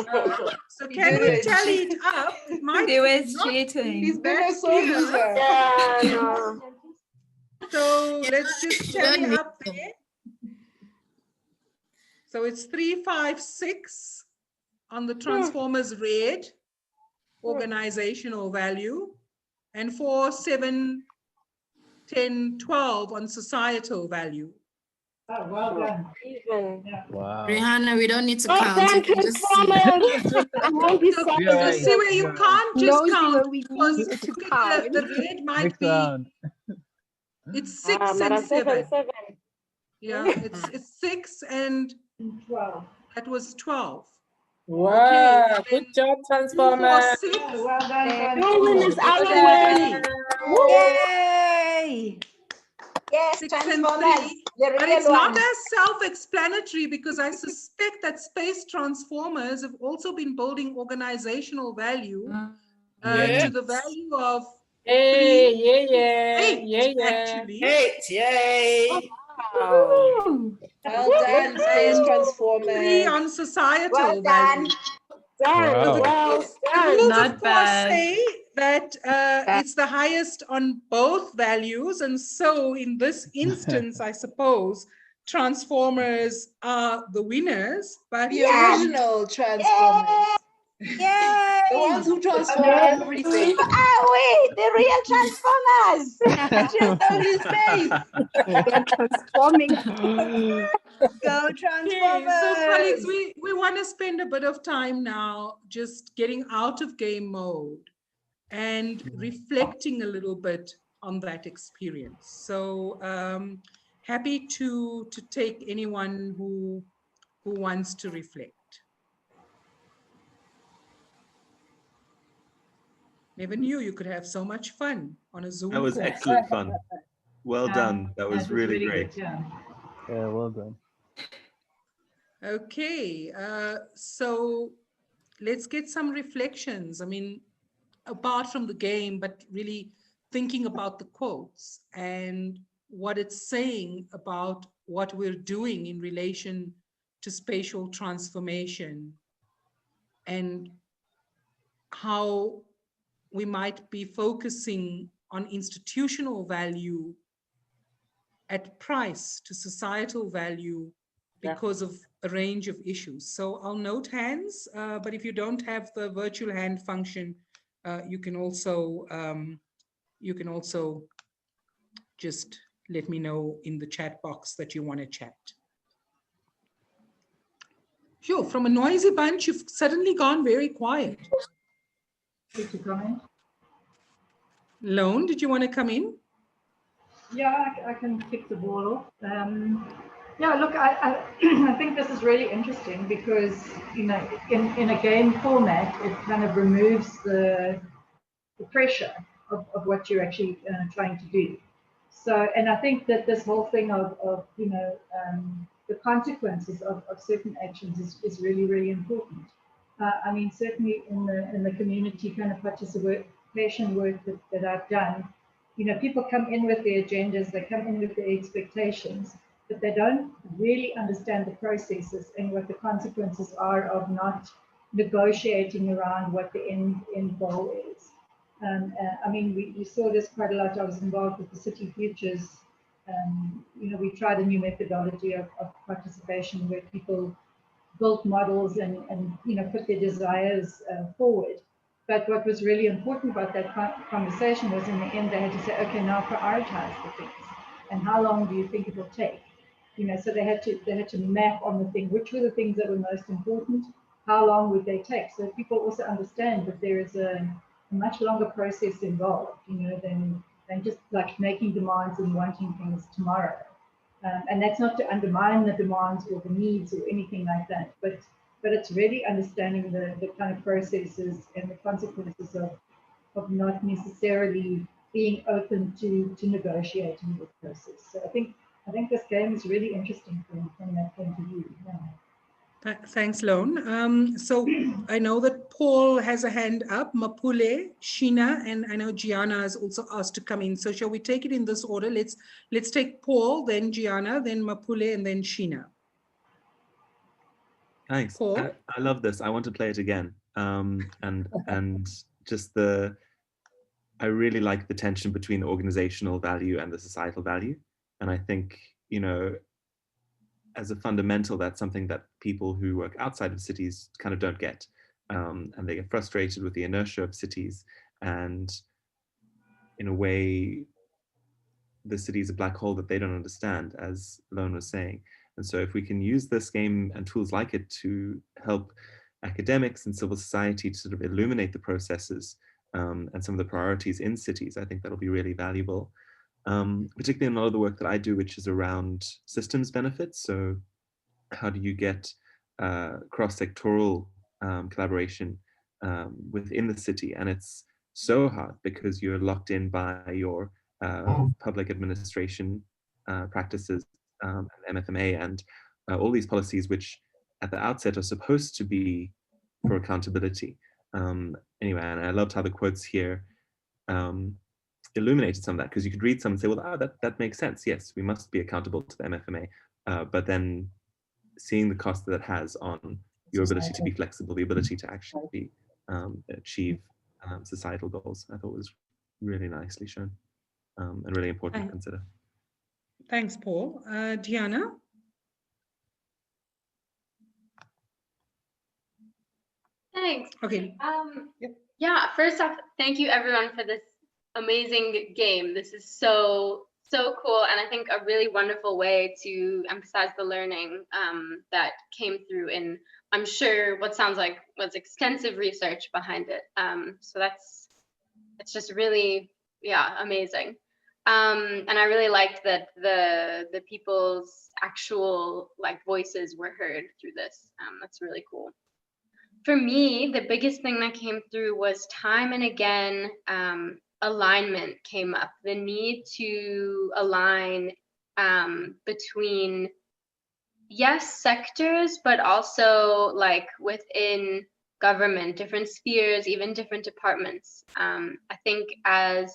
So can we tally it up? It might He was not cheating. be that clear. Yeah, no. So let's just tally up there. So it's 3, 5, 6 on the Transformers red organizational value, and 4, 7, 10, 12 on societal value. Oh, well done. Even. Wow. Rihanna, we don't need to Oh, count. damn, You can just see. Transformers. I won't be So sorry. you see where you can't just Those count where we because need to the count. red might Next be, round. it's 6 and Mara, 7. 7. Yeah, it's 6 and 12. that was 12. Wow, Okay, good then job, 2 Transformers. for 6. Well done, Your win is our Okay. win. Yay! Yes, 6 and Transformers. 3. The But real it's not one. as self-explanatory because I suspect that space transformers have also been building organizational value to the value of Hey, yeah, 8, yeah. actually. 8, yay. Wow. Well done, Space And 3 Transformers. on societal Well value. done. Done, Wow. well The done. rules, Not of course, bad. say that it's the highest on both values. And so in this instance, I suppose, Transformers are the winners. But The original Transformers. Yay! The ones who transform everything. Ah, wait, the real transformers. Just only space. They're transforming. Go Okay, Transformers! so colleagues, we want to spend a bit of time now just getting out of game mode and reflecting a little bit on that experience. So happy to take anyone who wants to reflect. Never knew you could have so much fun on a Zoom That was call. excellent fun. Well done. That was really great. Yeah, well done. Okay, so let's get some reflections. I mean, apart from the game, but really thinking about the quotes and what it's saying about what we're doing in relation to spatial transformation and how we might be focusing on institutional value at price to societal value because of a range of issues. So I'll note hands, but if you don't have the virtual hand function, you can also just let me know in the chat box that you want to chat. Sure, from a noisy bunch, you've suddenly gone very quiet. Did you come in? Lone, did you want to come in? Yeah, I can kick the ball off. Yeah, look, I I think this is really interesting because, you know, in a game format, it kind of removes the pressure of what you're actually trying to do. So, and I think that this whole thing of you know, the consequences of certain actions is really, really important. I mean, certainly in the community kind of participation work that I've done, you know, people come in with their agendas, they come in with their expectations, but they don't really understand the processes and what the consequences are of not negotiating around what the end goal is. I mean, we saw this quite a lot. I was involved with the City Futures. You know, we tried a new methodology of participation where people built models and you know, put their desires forward. But what was really important about that conversation was in the end, they had to say, okay, now prioritize the things. And how long do you think it will take? You know, so they had to map on the thing, which were the things that were most important, how long would they take? So people also understand that there is a much longer process involved, you know, than just like making demands and wanting things tomorrow. And that's not to undermine the demands or the needs or anything like that, but it's really understanding the kind of processes and the consequences of not necessarily being open to negotiating with process. So I think this game is really interesting from that point of view. Yeah. Thanks, Lone. So I know that Paul has a hand up, Mapule, Sheena, and I know Gianna has also asked to come in. So shall we take it in this order? Let's take Paul, then Gianna, then Mapule, and then Sheena. Thanks. Paul? I love this. I want to play it again. And just I really like the tension between the organizational value and the societal value. And I think, you know, as a fundamental, that's something that people who work outside of cities kind of don't get. And they get frustrated with the inertia of cities. And in a way, the city is a black hole that they don't understand, as Lone was saying. And so if we can use this game and tools like it to help academics and civil society to sort of illuminate the processes and some of the priorities in cities, I think that'll be really valuable. Particularly in a lot of the work that I do, which is around systems benefits. So how do you get cross-sectoral collaboration within the city? And it's so hard because you're locked in by your public administration practices, MFMA, and all these policies, which at the outset are supposed to be for accountability. Anyway, and I loved how the quotes here illuminated some of that, because you could read some and say, well, that makes sense. Yes, we must be accountable to the MFMA. But then seeing the cost that it has on your ability to be flexible, the ability to actually achieve societal goals, I thought was really nicely shown and really important to consider. Thanks, Paul. Diana? thanks. Okay. Yeah, first off, thank you everyone for this amazing game. This is so cool, and I think a really wonderful way to emphasize the learning that came through in, I'm sure, what sounds like was extensive research behind it. So it's just really, yeah, amazing. And I really liked that the people's actual like voices were heard through this. That's really cool. For me, the biggest thing that came through was time and again, alignment came up. The need to align between, yes, sectors, but also like within government, different spheres, even different departments. I think as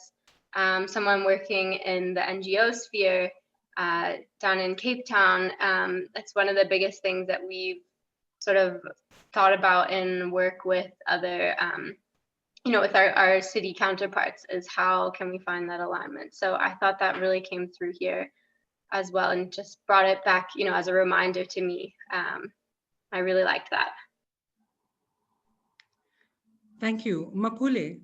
someone working in the NGO sphere down in Cape Town, it's one of the biggest things that we've sort of thought about in work with other, with our city counterparts, is how can we find that alignment. So I thought that really came through here as well, and just brought it back, as a reminder to me. I really liked that. Thank you. Mapule.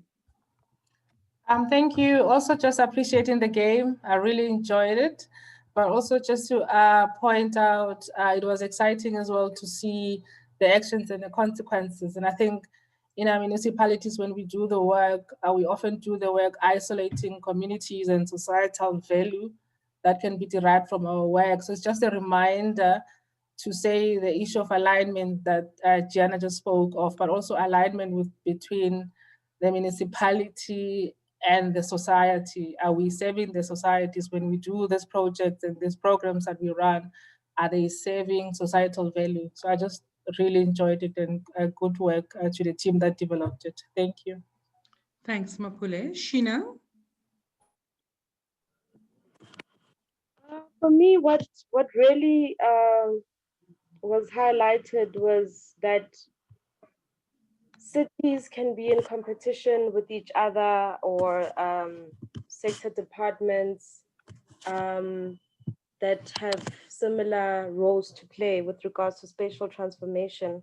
Thank you. Also just appreciating the game. I really enjoyed it. But also just to point out, it was exciting as well to see the actions and the consequences. And I think in our municipalities, when we do the work, we often do the work isolating communities and societal value that can be derived from our work. So it's just a reminder to say the issue of alignment that Gianna just spoke of, but also alignment between the municipality and the society. Are we serving the societies when we do this project and these programs that we run? Are they serving societal value? So I just really enjoyed it, and good work to the team that developed it. Thank you. Thanks, Mapule. Sheena? For me, what really was highlighted was that cities can be in competition with each other, or sector departments that have similar roles to play with regards to spatial transformation.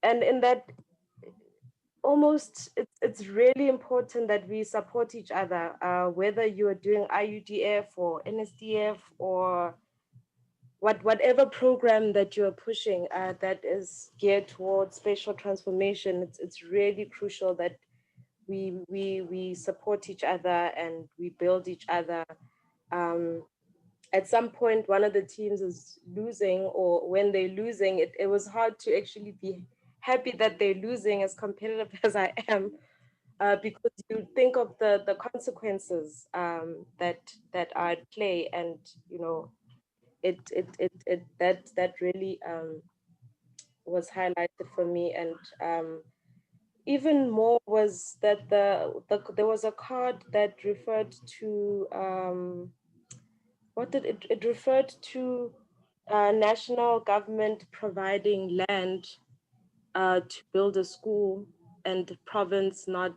And in that, almost it's really important that we support each other, whether you are doing IUDF or NSDF or whatever program that you're pushing that is geared towards spatial transformation. It's really crucial that we support each other and we build each other. At some point, one of the teams is losing, or when they're losing, it was hard to actually be happy that they're losing, as competitive as I am, because you think of the consequences that are at play, and that really was highlighted for me. And even more was that there was a card that referred to it referred to national government providing land to build a school, and province not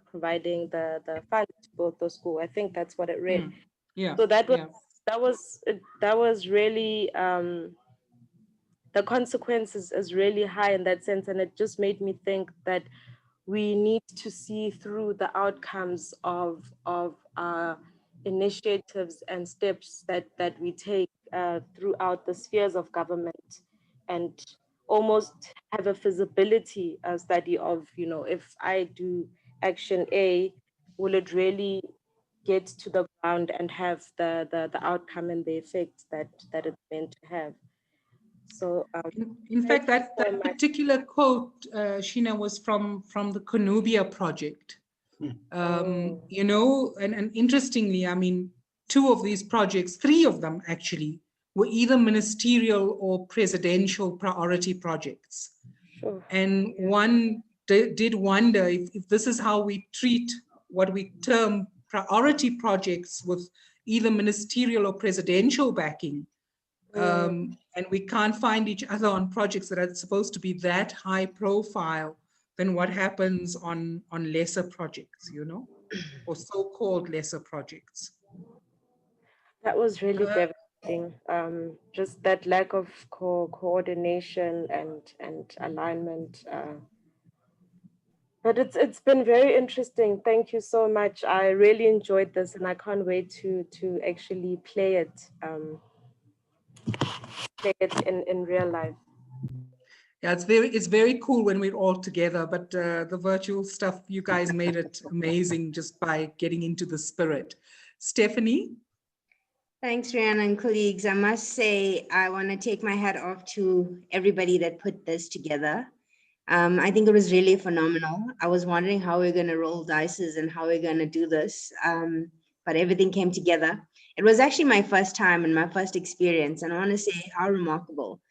providing the funds to build the school. I think that's what it read. Yeah. So that was really the consequences is really high in that sense, and it just made me think that we need to see through the outcomes of initiatives and steps that we take throughout the spheres of government, and almost have a feasibility study of, if I do action A, will it really get to the ground and have the outcome and the effect that it's meant to have. So in fact, that particular quote, Sheena, was from the Konubia project. And interestingly, I mean, three of them actually were either ministerial or presidential priority projects. Sure. And one did wonder if this is how we treat what we term priority projects with either ministerial or presidential backing. And we can't find each other on projects that are supposed to be that high profile, then what happens on lesser projects, or so-called lesser projects. That was really devastating. Just that lack of coordination and alignment. But it's been very interesting. Thank you so much. I really enjoyed this, and I can't wait to actually play it in real life. Yeah, it's very cool when we're all together, but the virtual stuff, you guys made it amazing just by getting into the spirit. Stephanie? Thanks, Rihanna and colleagues. I must say, I want to take my hat off to everybody that put this together. I think it was really phenomenal. I was wondering how we're going to roll dices and how we're going to do this, but everything came together. It was actually my first time and my first experience, and I want to say how remarkable.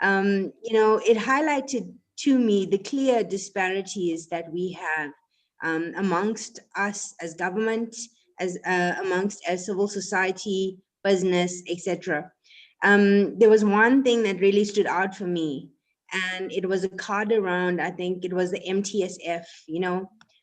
It highlighted to me the clear disparities that we have amongst us as government, as amongst as civil society, business, etc. There was one thing that really stood out for me, and it was a card around, I think it was the MTSF.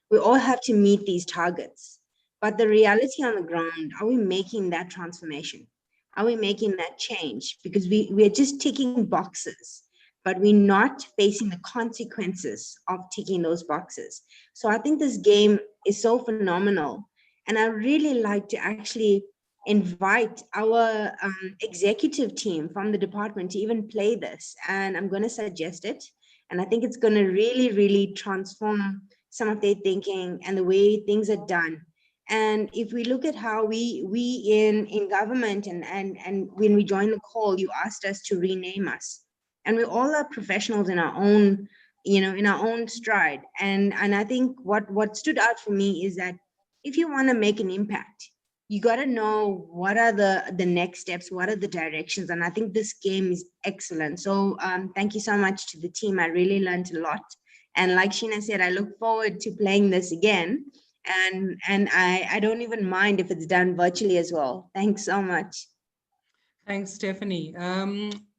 We all have to meet these targets, but the reality on the ground, are we making that transformation? Are we making that change? Because we're just ticking boxes, but we're not facing the consequences of ticking those boxes. So I think this game is so phenomenal, and I really like to actually invite our executive team from the department to even play this, and I'm going to suggest it, and I think it's going to really, really transform some of their thinking and the way things are done. And if we look at how we in government and when we joined the call, you asked us to rename us, and we all are professionals in our own, in our own stride. And I think what stood out for me is that if you want to make an impact, you got to know what are the next steps, what are the directions. And I think this game is excellent. So thank you so much to the team. I really learned a lot. And like Sheena said, I look forward to playing this again. And I don't even mind if it's done virtually as well. Thanks so much. Thanks, Stephanie.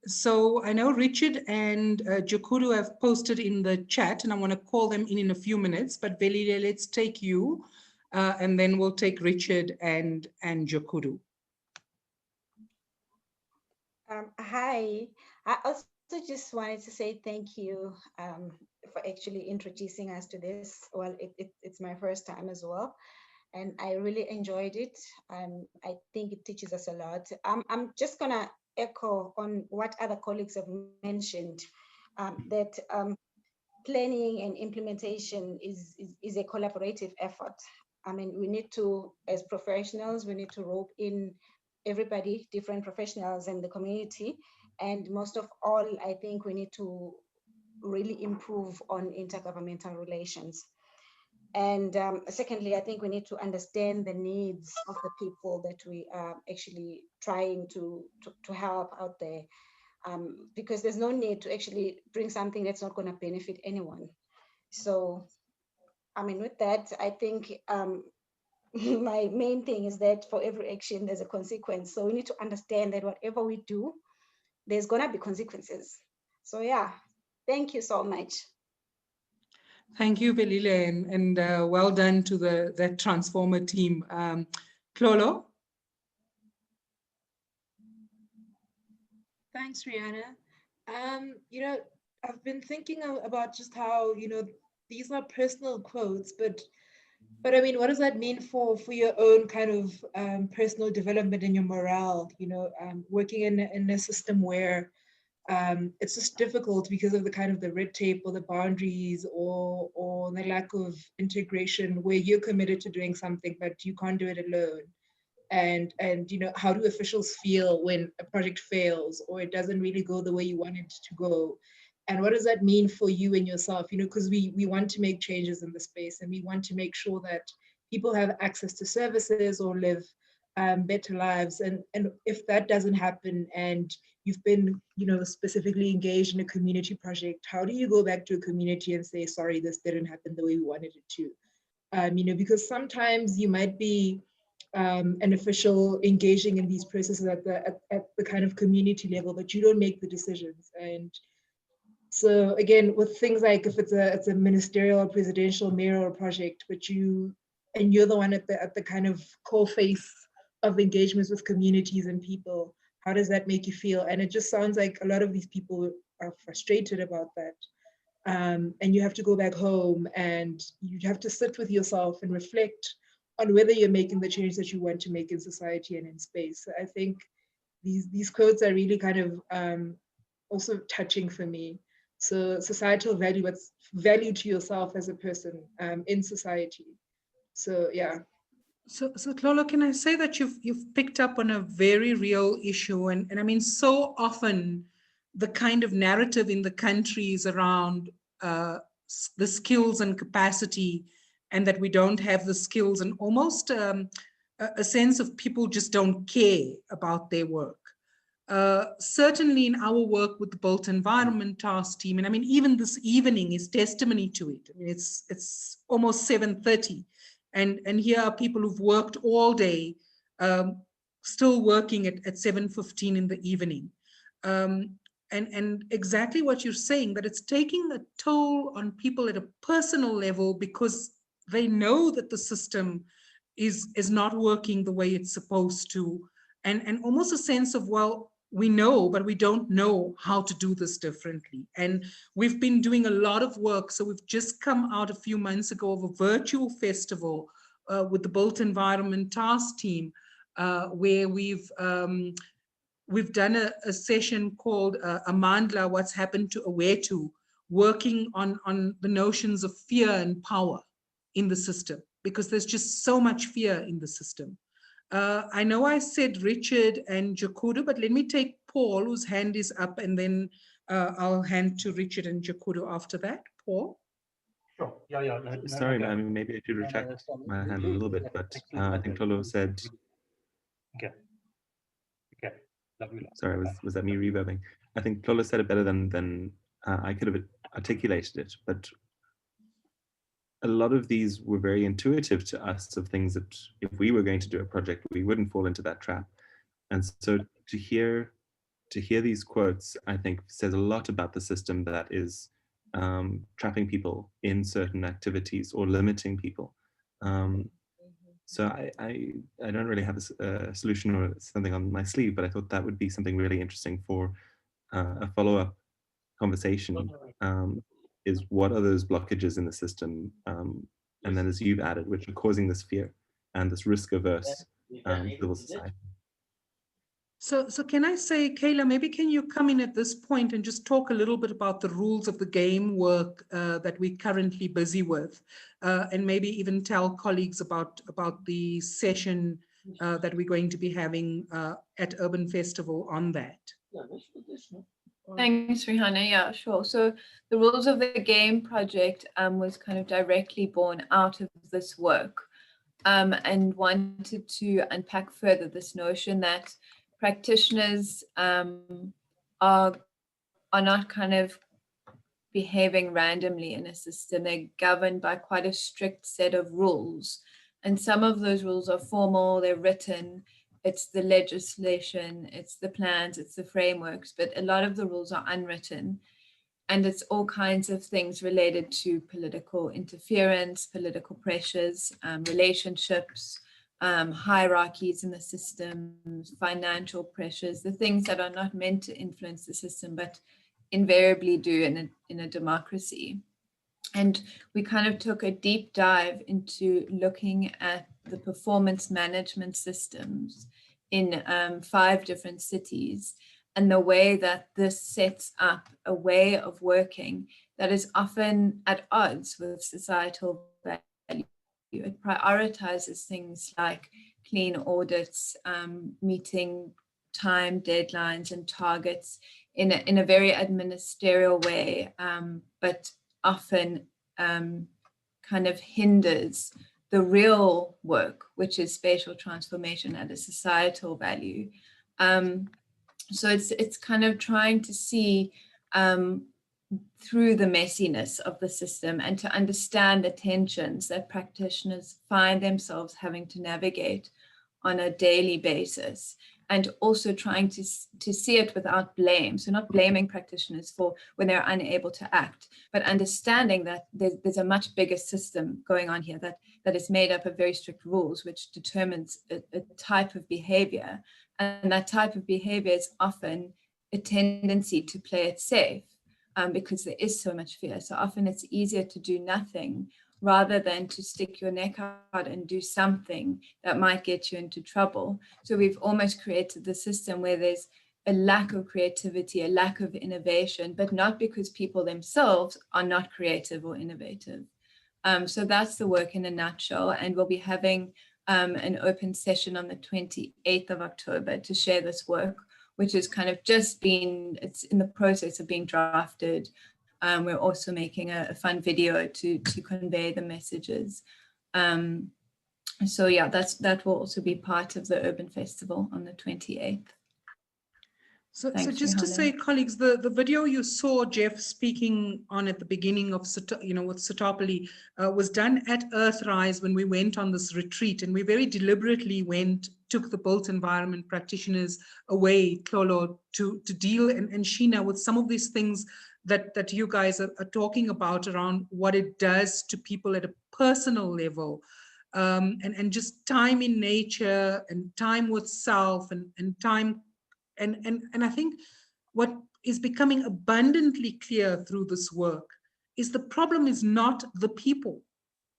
So I know Richard and Jokuru have posted in the chat, and I want to call them in a few minutes, but Velile, let's take you. And then we'll take Richard and Jokuru. Hi, I also just wanted to say thank you for actually introducing us to this. Well, it's my first time as well, and I really enjoyed it. I think it teaches us a lot. I'm just gonna echo on what other colleagues have mentioned, that planning and implementation is a collaborative effort. I mean, we need to, as professionals, we need to rope in everybody, different professionals in the community. And most of all, I think we need to really improve on intergovernmental relations. And secondly, I think we need to understand the needs of the people that we are actually trying to help out there. Because there's no need to actually bring something that's not going to benefit anyone. So, I mean, with that, I think my main thing is that for every action, there's a consequence. So we need to understand that whatever we do, there's going to be consequences. So yeah, thank you so much. Thank you, Velile, and well done to that Transformer team. Clolo? Thanks, Rihanna. I've been thinking about just how, these are personal quotes, but I mean, what does that mean for your own kind of personal development and your morale? Working in a system where it's just difficult because of the red tape or the boundaries or the lack of integration, where you're committed to doing something but you can't do it alone. And how do officials feel when a project fails or it doesn't really go the way you want it to go? And what does that mean for you and yourself? Because we want to make changes in the space, and we want to make sure that people have access to services or live better lives. And if that doesn't happen, and you've been specifically engaged in a community project, how do you go back to a community and say, sorry, this didn't happen the way we wanted it to? Because sometimes you might be an official engaging in these processes at the kind of community level, but you don't make the decisions. And so again, with things like if it's a ministerial, presidential, mayoral project, but you're the one at the kind of core face of engagements with communities and people, How does that make you feel? And it just sounds like a lot of these people are frustrated about that. And you have to go back home and you have to sit with yourself and reflect on whether you're making the change that you want to make in society and in space. So I think these quotes are really kind of also touching for me. So societal value, what's value to yourself as a person in society. So yeah. So Tlolo, can I say that you've picked up on a very real issue, and I mean, so often the kind of narrative in the country is around the skills and capacity, and that we don't have the skills, and almost a sense of people just don't care about their work. Certainly in our work with the Built Environment Task Team, and I mean, even this evening is testimony to it. I mean, it's almost 7:30. And here are people who've worked all day, still working at 7:15 in the evening. And exactly what you're saying, that it's taking a toll on people at a personal level because they know that the system is not working the way it's supposed to. And almost a sense of, well, we know, but we don't know how to do this differently. And we've been doing a lot of work. So we've just come out a few months ago of a virtual festival with the Built Environment Task Team, where we've done a session called Amandla, What's Happened to Awetu, working on the notions of fear and power in the system, because there's just so much fear in the system. I know I said Richard and Jakudo, but let me take Paul, whose hand is up, and then I'll hand to Richard and Jakudo after that. Paul? Sure. Yeah. Sorry, I mean, maybe I should retract my hand a little bit, but I think Tlolo said... Okay. Sorry, was that me reverbing? I think Tlolo said it better than I could have articulated it, but a lot of these were very intuitive to us, of things that if we were going to do a project, we wouldn't fall into that trap. And so to hear these quotes, I think says a lot about the system that is trapping people in certain activities or limiting people. So I don't really have a solution or something on my sleeve, but I thought that would be something really interesting for a follow-up conversation. Is what are those blockages in the system, and then as you've added, which are causing this fear and this risk-averse civil society. So can I say, Kayla, maybe can you come in at this point and just talk a little bit about the rules of the game work that we're currently busy with, and maybe even tell colleagues about the session that we're going to be having at Urban Festival on that. Thanks, Rihanna. Yeah, sure. So the rules of the game project was kind of directly born out of this work, and wanted to unpack further this notion that practitioners are not kind of behaving randomly in a system. They're governed by quite a strict set of rules. And some of those rules are formal, they're written, it's the legislation, it's the plans, it's the frameworks, but a lot of the rules are unwritten. And it's all kinds of things related to political interference, political pressures, relationships, hierarchies in the system, financial pressures, the things that are not meant to influence the system, but invariably do in a democracy. And we kind of took a deep dive into looking at the performance management systems in 5 different cities, and the way that this sets up a way of working that is often at odds with societal value. It prioritizes things like clean audits, meeting time deadlines and targets in a very administerial way, but often kind of hinders the real work, which is spatial transformation at a societal value. So it's kind of trying to see through the messiness of the system and to understand the tensions that practitioners find themselves having to navigate on a daily basis, and also trying to see it without blame. So not blaming practitioners for when they're unable to act, but understanding that there's a much bigger system going on here that is made up of very strict rules, which determines a type of behavior. And that type of behavior is often a tendency to play it safe because there is so much fear. So often it's easier to do nothing rather than to stick your neck out and do something that might get you into trouble. So we've almost created the system where there's a lack of creativity, a lack of innovation, but not because people themselves are not creative or innovative. So that's the work in a nutshell. And we'll be having an open session on the 28th of October to share this work, which is kind of it's in the process of being drafted. We're also making a fun video to convey the messages. So yeah, that will also be part of the Urban Festival on the 28th. So Thanks, just to Rihanna. say, colleagues, the video you saw Jeff speaking on at the beginning of, with Citopoly was done at Earthrise when we went on this retreat, and we very deliberately took the built environment practitioners away, Tlolo, to deal, and Sheena, with some of these things that you guys are talking about around what it does to people at a personal level, and just time in nature and time with self and time. And I think what is becoming abundantly clear through this work is the problem is not the people,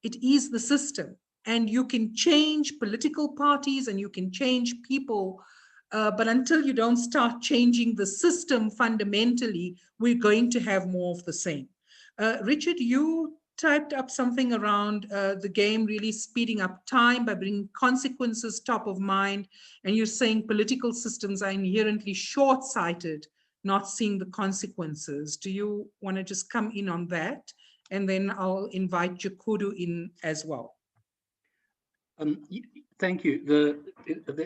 it is the system. And you can change political parties and you can change people, but until you don't start changing the system fundamentally, we're going to have more of the same. Richard, you typed up something around the game really speeding up time by bringing consequences top of mind. And you're saying political systems are inherently short-sighted, not seeing the consequences. Do you want to just come in on that? And then I'll invite Jakudu in as well. Thank you.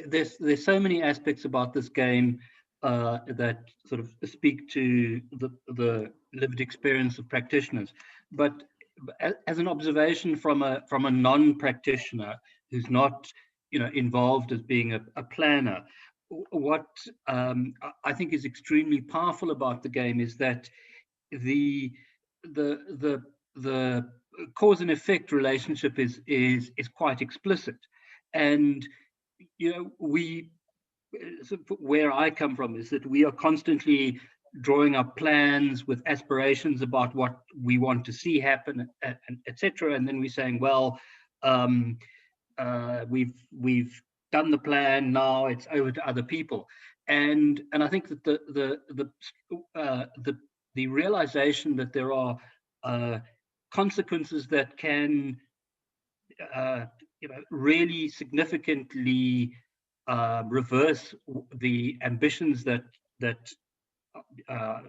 There's so many aspects about this game that sort of speak to the lived experience of practitioners. But as an observation from a non-practitioner who's not involved as being a planner, what I think is extremely powerful about the game is that the cause and effect relationship is quite explicit. And where I come from is that we are constantly drawing up plans with aspirations about what we want to see happen, etc. And then we're saying, well, we've done the plan, now it's over to other people. And I think that the realization that there are consequences that can really significantly reverse the ambitions that are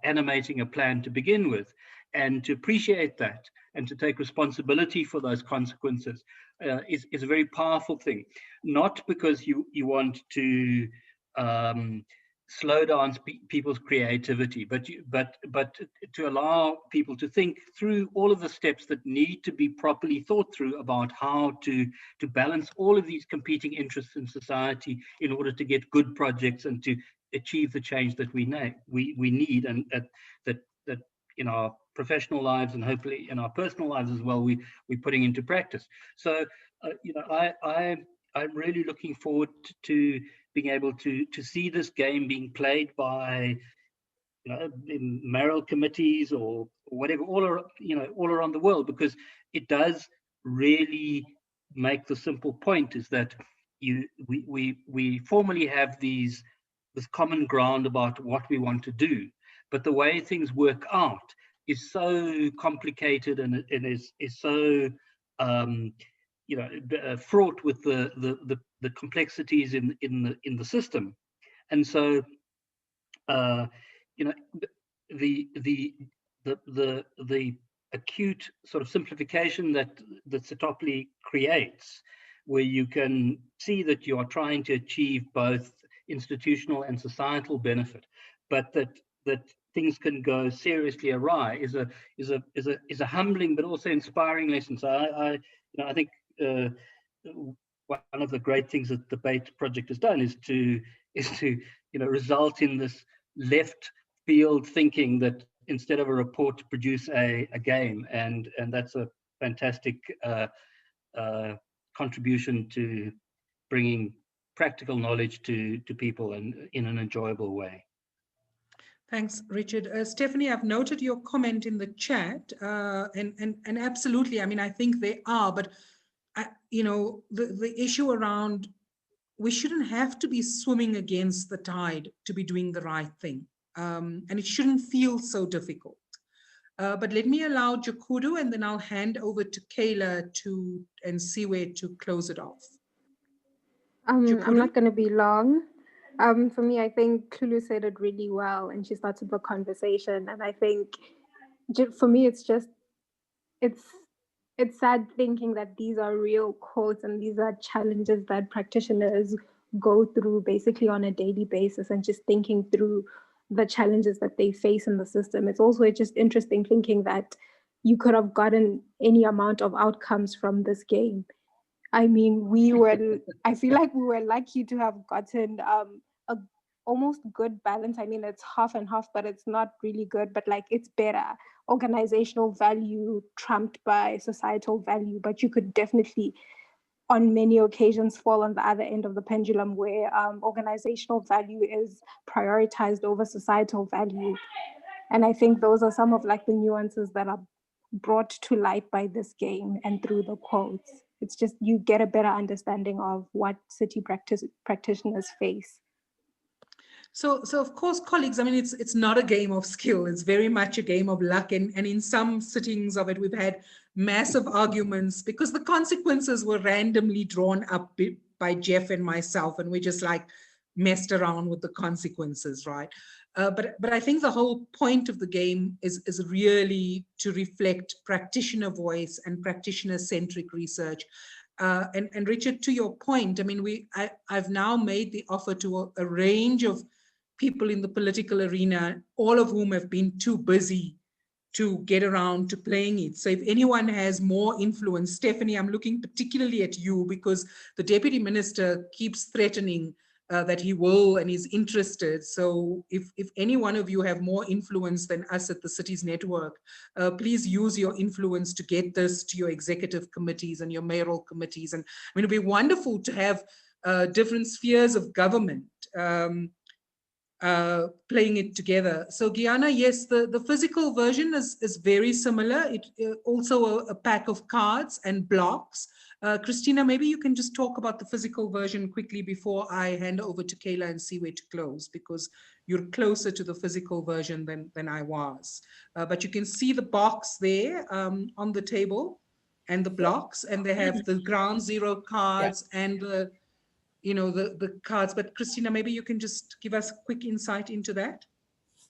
animating a plan to begin with, and to appreciate that and to take responsibility for those consequences is a very powerful thing. Not because you want to slow down people's creativity, but to allow people to think through all of the steps that need to be properly thought through about how to balance all of these competing interests in society in order to get good projects and to achieve the change that we need, and that in our professional lives and hopefully in our personal lives as well, we're putting into practice. So I'm really looking forward to being able to see this game being played by in mayoral committees or whatever all around the world, because it does really make the simple point is that we formally have this common ground about what we want to do, but the way things work out is so complicated and is so fraught with the complexities in the system. And so the acute sort of simplification that Citopoly creates, where you can see that you are trying to achieve both institutional and societal benefit, but that things can go seriously awry, is a humbling but also inspiring lesson. So I think one of the great things that the Debate Project has done is to result in this left field thinking that instead of a report to produce a game, and that's a fantastic contribution to bringing practical knowledge to people and in an enjoyable way. Thanks, Richard. Stephanie, I've noted your comment in the chat, and absolutely, I mean, I think they are, but the issue around, we shouldn't have to be swimming against the tide to be doing the right thing, and it shouldn't feel so difficult. But let me allow Jakudu, and then I'll hand over to Kayla and Siwe to close it off. I'm not going to be long. For me, I think Kulu said it really well, and she started the conversation. And I think for me, it's sad thinking that these are real quotes and these are challenges that practitioners go through basically on a daily basis, and just thinking through the challenges that they face in the system. It's also just interesting thinking that you could have gotten any amount of outcomes from this game. I mean, I feel like we were lucky to have gotten a almost good balance. I mean, it's half and half, but it's not really good, but like it's better. Organizational value trumped by societal value, but you could definitely on many occasions fall on the other end of the pendulum where organizational value is prioritized over societal value. And I think those are some of like the nuances that are brought to light by this game and through the quotes. It's just, you get a better understanding of what city practitioners face. So of course, colleagues, I mean, it's not a game of skill. It's very much a game of luck. And in some sittings of it, we've had massive arguments because the consequences were randomly drawn up by Jeff and myself. And we just like messed around with the consequences, right? But I think the whole point of the game is really to reflect practitioner voice and practitioner-centric research. And Richard, to your point, I mean, I've now made the offer to a range of people in the political arena, all of whom have been too busy to get around to playing it. So if anyone has more influence, Stephanie, I'm looking particularly at you because the Deputy Minister keeps threatening that he will and is interested. So if any one of you have more influence than us at the Cities Network, please use your influence to get this to your executive committees and your mayoral committees. And I mean, it'd be wonderful to have different spheres of government playing it together. So Guyana, yes, the physical version is very similar. It also a pack of cards and blocks. Christina, maybe you can just talk about the physical version quickly before I hand over to Kayla and Siwe to close, because you're closer to the physical version than I was. But you can see the box there on the table and the blocks, and they have the ground zero cards and the cards. But Christina, maybe you can just give us a quick insight into that.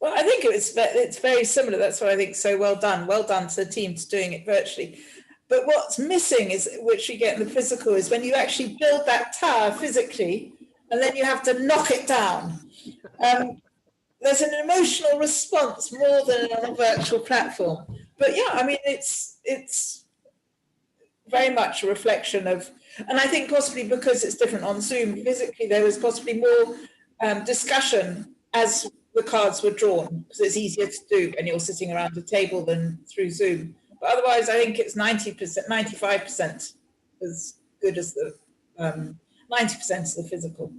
Well, I think it's very similar. That's why I think so well done. Well done to the teams doing it virtually. But what's missing is, which you get in the physical, is when you actually build that tower physically and then you have to knock it down. There's an emotional response more than on a virtual platform. But yeah, I mean, it's very much a reflection of, and I think possibly because it's different on Zoom, physically there was possibly more discussion as the cards were drawn, because it's easier to do when you're sitting around a table than through Zoom. But otherwise, I think it's 90%, 95% as good as the 90% is the physical.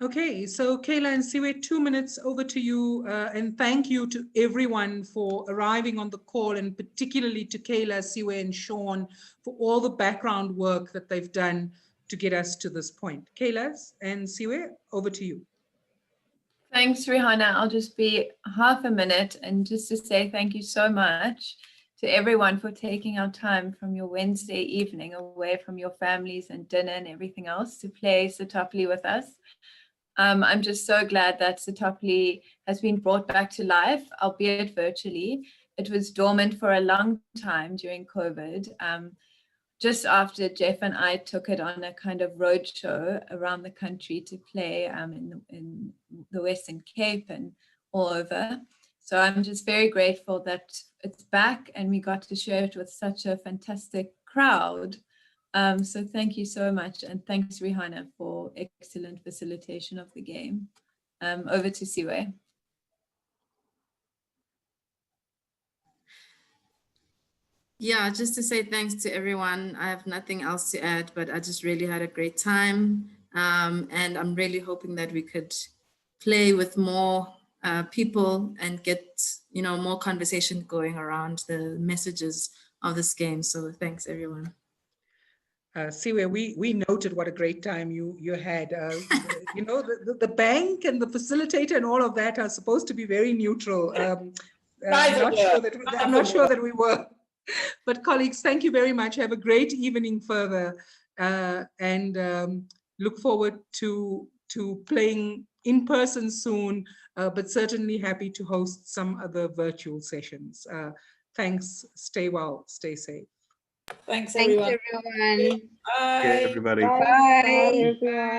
Okay, so Kayla and Siwe, 2 minutes over to you. And thank you to everyone for arriving on the call, and particularly to Kayla, Siwe, and Sean for all the background work that they've done to get us to this point. Kayla and Siwe, over to you. Thanks, Rihanna. I'll just be half a minute and just to say thank you so much to everyone for taking our time from your Wednesday evening away from your families and dinner and everything else to play Citopoly with us. I'm just so glad that Citopoly has been brought back to life, albeit virtually. It was dormant for a long time during COVID. Just after Jeff and I took it on a kind of roadshow around the country to play in the Western Cape and all over. So I'm just very grateful that it's back and we got to share it with such a fantastic crowd So thank you so much. And thanks, Rihanna, for excellent facilitation of the game. Over to Siwe. Yeah, just to say thanks to everyone. I have nothing else to add, but I just really had a great time. And I'm really hoping that we could play with more people and get, more conversation going around the messages of this game. So thanks, everyone. Siwe, we noted what a great time you had. The bank and the facilitator and all of that are supposed to be very neutral. I'm not sure that we were. But colleagues, thank you very much. Have a great evening further, and look forward to playing in person soon. But certainly happy to host some other virtual sessions. Thanks. Stay well. Stay safe. Thanks, Thanks, everyone. everyone. Bye. everybody. Bye. Bye. Everyone.